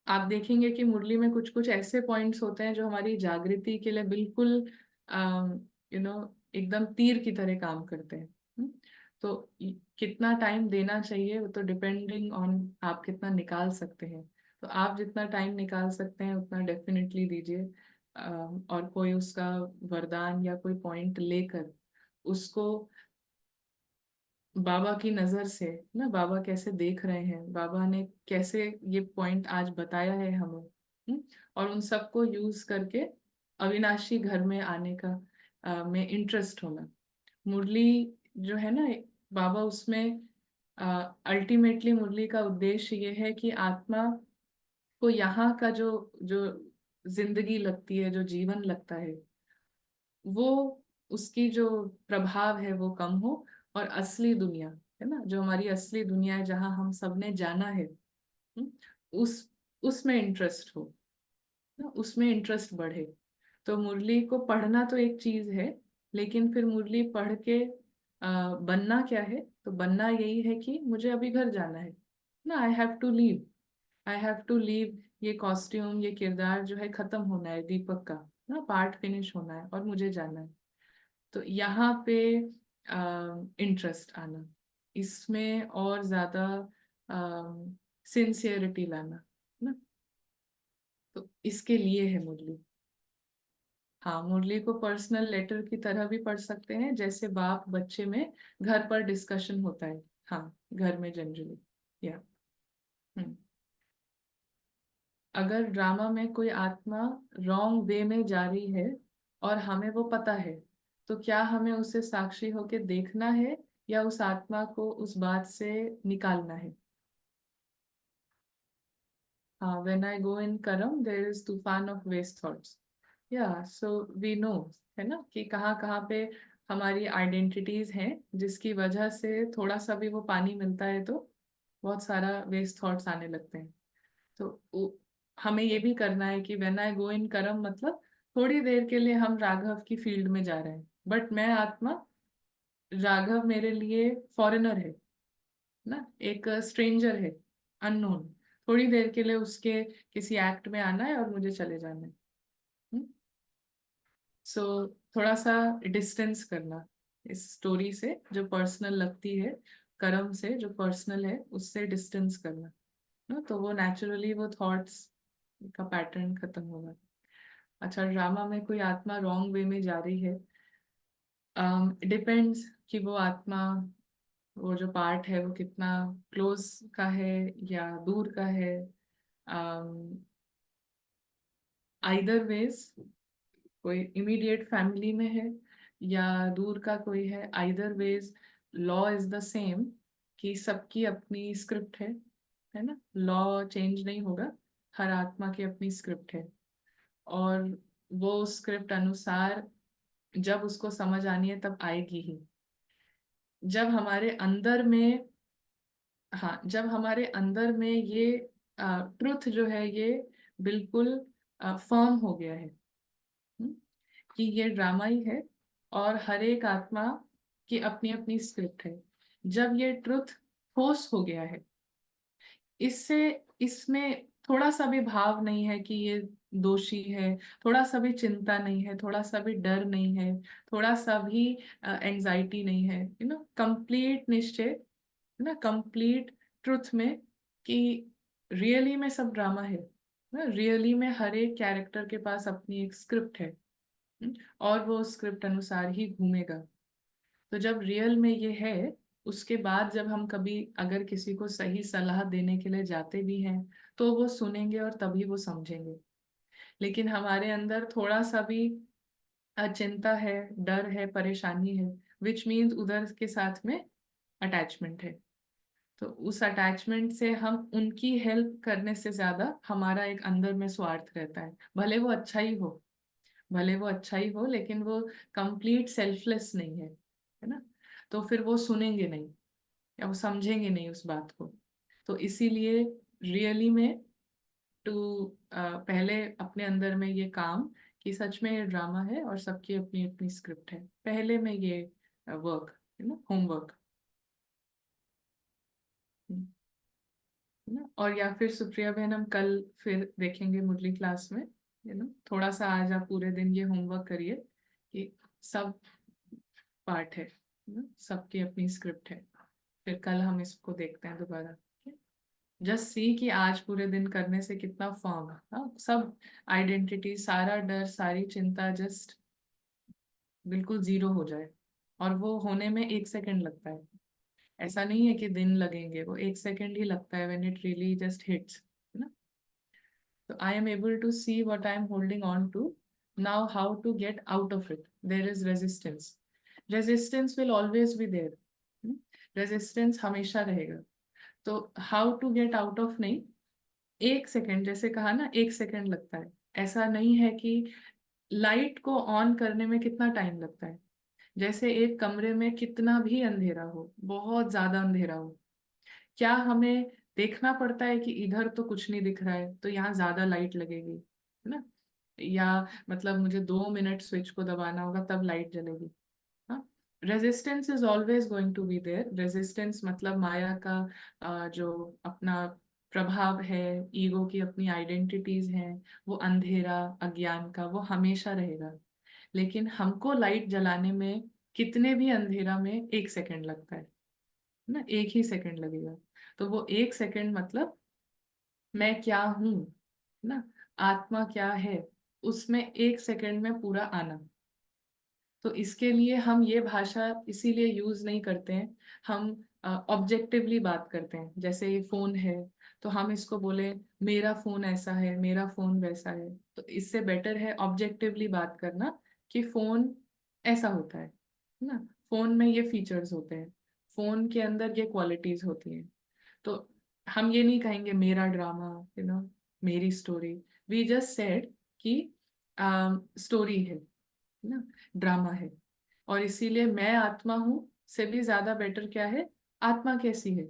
आप देखेंगे कि मुरली में कुछ कुछ ऐसे पॉइंट्स होते हैं जो हमारी जागृति के लिए बिल्कुल एकदम तीर की तरह काम करते हैं। तो कितना टाइम देना चाहिए वो तो डिपेंडिंग ऑन आप कितना निकाल सकते हैं। तो आप जितना टाइम निकाल सकते हैं उतना डेफिनेटली दीजिए। और कोई उसका वरदान या कोई पॉइंट लेकर उसको बाबा की नजर से ना, बाबा कैसे देख रहे हैं, बाबा ने कैसे ये पॉइंट आज बताया है हमें, और उन सबको यूज करके अविनाशी घर में आने का में इंटरेस्ट होना। मुरली जो है ना, बाबा उसमें अल्टीमेटली मुरली का उद्देश्य ये है कि आत्मा को यहाँ का जो जो जिंदगी लगती है, जो जीवन लगता है, वो उसकी जो प्रभाव है वो कम हो, और असली दुनिया, है ना, जो हमारी असली दुनिया है जहाँ हम सबने जाना है, हम्म, उस उसमें इंटरेस्ट हो ना, उसमें इंटरेस्ट बढ़े। तो मुरली को पढ़ना तो एक चीज है, लेकिन फिर मुरली पढ़ के बनना क्या है? तो बनना यही है कि मुझे अभी घर जाना है ना, I have to leave, I have to leave, ये कॉस्ट्यूम, ये किरदार जो है खत्म होना है, दीपक का ना पार्ट फिनिश होना है और मुझे जाना है। तो यहाँ पे इंटरेस्ट आना, इसमें और ज्यादा सिंसियरिटी लाना ना, तो इसके लिए है मुरली। हाँ, मुरली को पर्सनल लेटर की तरह भी पढ़ सकते हैं, जैसे बाप बच्चे में घर पर डिस्कशन होता है। हाँ, घर में जनरली, या हम्म। अगर ड्रामा में कोई आत्मा रॉन्ग वे में जा रही है और हमें वो पता है, तो क्या हमें उसे साक्षी होके देखना है या उस आत्मा को उस बात से निकालना है? हाँ, when I go in Karam, there is तूफान of waste thoughts. Yeah, so we know, है ना, कि कहाँ कहाँ पे हमारी आइडेंटिटीज हैं जिसकी वजह से थोड़ा सा भी वो पानी मिलता है तो बहुत सारा वेस्ट थॉट्स आने लगते हैं। तो हमें ये भी करना है कि व्हेन आई गो इन करम मतलब थोड़ी देर के लिए हम राघव की फील्ड में जा रहे हैं, बट मैं आत्मा, राघव मेरे लिए फॉरेनर है ना, एक स्ट्रेंजर है, अननोन। थोड़ी देर के लिए उसके किसी एक्ट में आना है और मुझे चले जाना है। सो थोड़ा सा डिस्टेंस करना इस स्टोरी से जो पर्सनल लगती है, कर्म से जो पर्सनल है उससे डिस्टेंस करना ना, तो वो नेचुरली वो थॉट्स का पैटर्न खत्म होगा। अच्छा, ड्रामा में कोई आत्मा रॉन्ग वे में जा रही है, डिपेंड्स कि वो आत्मा वो जो पार्ट है वो कितना क्लोज का है या दूर का है। आइदर वेज, कोई इमीडिएट फैमिली में है या दूर का कोई है, either ways law is the same, कि सबकी अपनी स्क्रिप्ट है ना। लॉ चेंज नहीं होगा, हर आत्मा की अपनी स्क्रिप्ट है। और वो स्क्रिप्ट अनुसार जब उसको समझ आनी है तब आएगी ही। जब हमारे अंदर में, हाँ, जब हमारे अंदर में ये ट्रुथ जो है ये बिल्कुल फर्म हो गया है, हम्म, कि ये ड्रामा ही है और हर एक आत्मा की अपनी अपनी स्क्रिप्ट है। जब ये ट्रुथ ठोस हो गया है, इससे इसमें थोड़ा सा भी भाव नहीं है कि ये दोषी है, थोड़ा सा भी चिंता नहीं है, थोड़ा सा भी डर नहीं है, थोड़ा सा भी एंजाइटी नहीं है, कंप्लीट निश्चय, ना कंप्लीट ट्रुथ में, कि रियली में सब ड्रामा है ना। रियली में हर एक कैरेक्टर के पास अपनी एक स्क्रिप्ट है, और वो स्क्रिप्ट अनुसार ही घूमेगा। तो जब रियल में ये है, उसके बाद जब हम कभी अगर किसी को सही सलाह देने के लिए जाते भी हैं, तो वो सुनेंगे और तभी वो समझेंगे। लेकिन हमारे अंदर थोड़ा सा भी चिंता है, डर है, परेशानी है, विच मीन्स उधर के साथ में अटैचमेंट है। तो उस अटैचमेंट से हम उनकी हेल्प करने से ज्यादा हमारा एक अंदर में स्वार्थ रहता है। भले वो अच्छा ही हो, भले वो अच्छा ही हो, लेकिन वो कंप्लीट सेल्फलेस नहीं है ना। तो फिर वो सुनेंगे नहीं या वो समझेंगे नहीं उस बात को। तो इसीलिए रियली में टू पहले अपने अंदर में ये काम, कि सच में ये ड्रामा है और सबकी अपनी अपनी स्क्रिप्ट है, पहले में ये वर्क, होमवर्क, है ना। और या फिर सुप्रिया बहन, हम कल फिर देखेंगे मुरली क्लास में, थोड़ा सा आज आप पूरे दिन ये होमवर्क करिए कि सब पार्ट है ना, सबकी अपनी स्क्रिप्ट है। फिर कल हम इसको देखते हैं दोबारा। जस्ट सी कि आज पूरे दिन करने से कितना फॉर्म है, हाँ, सब आइडेंटिटी, सारा डर, सारी चिंता जस्ट बिल्कुल जीरो हो जाए। और वो होने में 1 सेकंड लगता है, ऐसा नहीं है कि दिन लगेंगे, वो 1 सेकंड ही लगता है, when it really just hits, है ना। So I am able to see what I am holding on to. Now, how to get out of it? There is resistance. Resistance will always be there. Resistance हमेशा रहेगा। तो how to get out of नहीं, 1 second, जैसे कहा ना 1 second लगता है। ऐसा नहीं है कि लाइट को ऑन करने में कितना टाइम लगता है। जैसे एक कमरे में कितना भी अंधेरा हो, बहुत ज्यादा अंधेरा हो, क्या हमें देखना पड़ता है कि इधर तो कुछ नहीं दिख रहा है तो यहाँ ज्यादा लाइट लगेगी, है ना। या मतलब मुझे 2 मिनट स्विच को दबाना होगा तब लाइट जलेगी। हाँ, resistance is always going to be there. Resistance मतलब माया का जो अपना प्रभाव है, ईगो की अपनी आइडेंटिटीज हैं, वो अंधेरा, अज्ञान का, वो हमेशा रहेगा। लेकिन हमको लाइट जलाने में कितने भी अंधेरा में 1 सेकंड लगता है ना, एक ही सेकंड लगेगा। तो वो 1 सेकंड मतलब मैं क्या हूं ना, आत्मा क्या है, उसमें 1 सेकंड में पूरा आना। तो इसके लिए हम ये भाषा इसीलिए यूज नहीं करते हैं। हम ऑब्जेक्टिवली बात करते हैं। जैसे ये फोन है, तो हम इसको बोले मेरा फोन ऐसा है, मेरा फोन वैसा है, तो इससे बेटर है ऑब्जेक्टिवली बात करना, कि फोन ऐसा होता है ना, फोन में ये फीचर्स होते हैं, फोन के अंदर ये क्वालिटीज होती हैं। तो हम ये नहीं कहेंगे मेरा ड्रामा, मेरी स्टोरी। वी जस्ट सेड कि स्टोरी है ना, ड्रामा है। और इसीलिए मैं आत्मा हूं से भी ज्यादा बेटर क्या है, आत्मा कैसी है।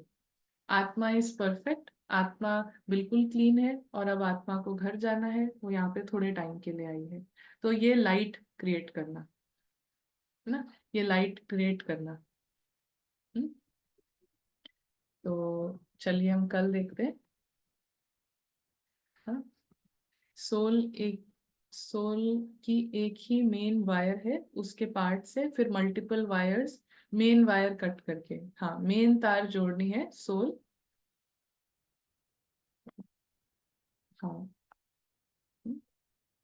आत्मा इज परफेक्ट, आत्मा बिल्कुल क्लीन है, और अब आत्मा को घर जाना है, वो यहाँ पे थोड़े टाइम के लिए आई है। तो ये लाइट क्रिएट करना, है ना, ये लाइट क्रिएट करना। हम्म? तो चलिए हम कल देखते हैं। हाँ, सोल एक सोल की एक ही मेन वायर है, उसके पार्ट से फिर multiple wires, main wire cut करके, हाँ, मेन तार जोड़नी है सोल। हाँ,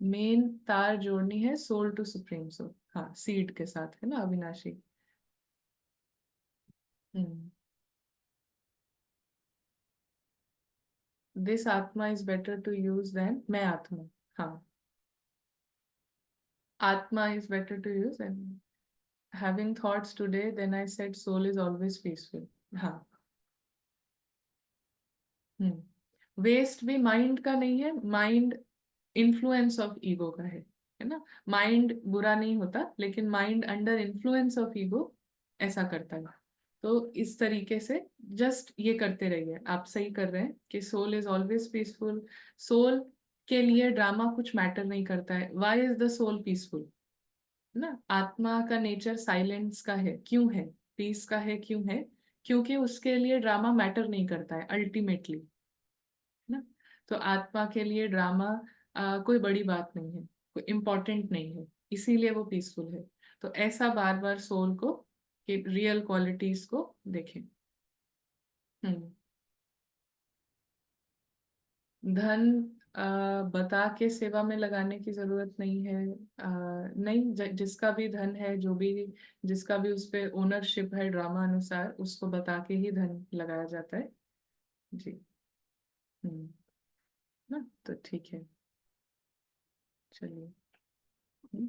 मेन तार जोड़नी है सोल टू सुप्रीम सोल, हाँ, सीड के साथ, है ना, अविनाशी। Hmm. This atma is better to use than मैं आत्मा। हाँ, atma is better to use and having thoughts today, then I said soul is always peaceful. हाँ। वेस्ट भी माइंड का नहीं है, माइंड इन्फ्लुएंस ऑफ ईगो का है ना। माइंड बुरा नहीं होता, लेकिन mind under influence of ego ऐसा करता है। तो इस तरीके से जस्ट ये करते रहिए, आप सही कर रहे हैं कि soul is always peaceful. Soul के लिए ड्रामा कुछ मैटर नहीं करता है। Why is the soul peaceful? ना, आत्मा का नेचर साइलेंस का है, क्यों है? पीस का है, क्यों है? क्योंकि उसके लिए ड्रामा मैटर नहीं करता है अल्टीमेटली, ना। तो आत्मा के लिए ड्रामा कोई बड़ी बात नहीं है, कोई इम्पोर्टेंट नहीं है, इसीलिए वो पीसफुल है। तो ऐसा बार बार सोल को, कि रियल क्वालिटीज को देखें। हम्म। धन बता के सेवा में लगाने की जरूरत नहीं है। नहीं, जिसका भी धन है, जो भी, जिसका भी उस पे ओनरशिप है ड्रामा अनुसार, उसको बता के ही धन लगाया जाता है। जी। हम्म। ना, तो ठीक है, चलिए। हम्म,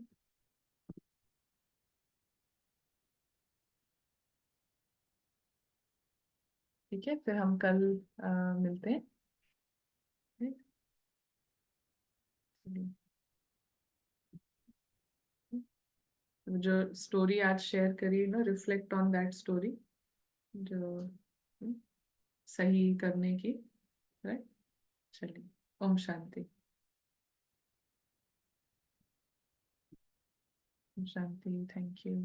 ठीक है, फिर हम कल मिलते हैं। ठीक, चलिए। जो स्टोरी आज शेयर करी ना, रिफ्लेक्ट ऑन दैट स्टोरी, जो सही करने की। राइट। चलिए। ओम शांति। Om Shanti, thank you.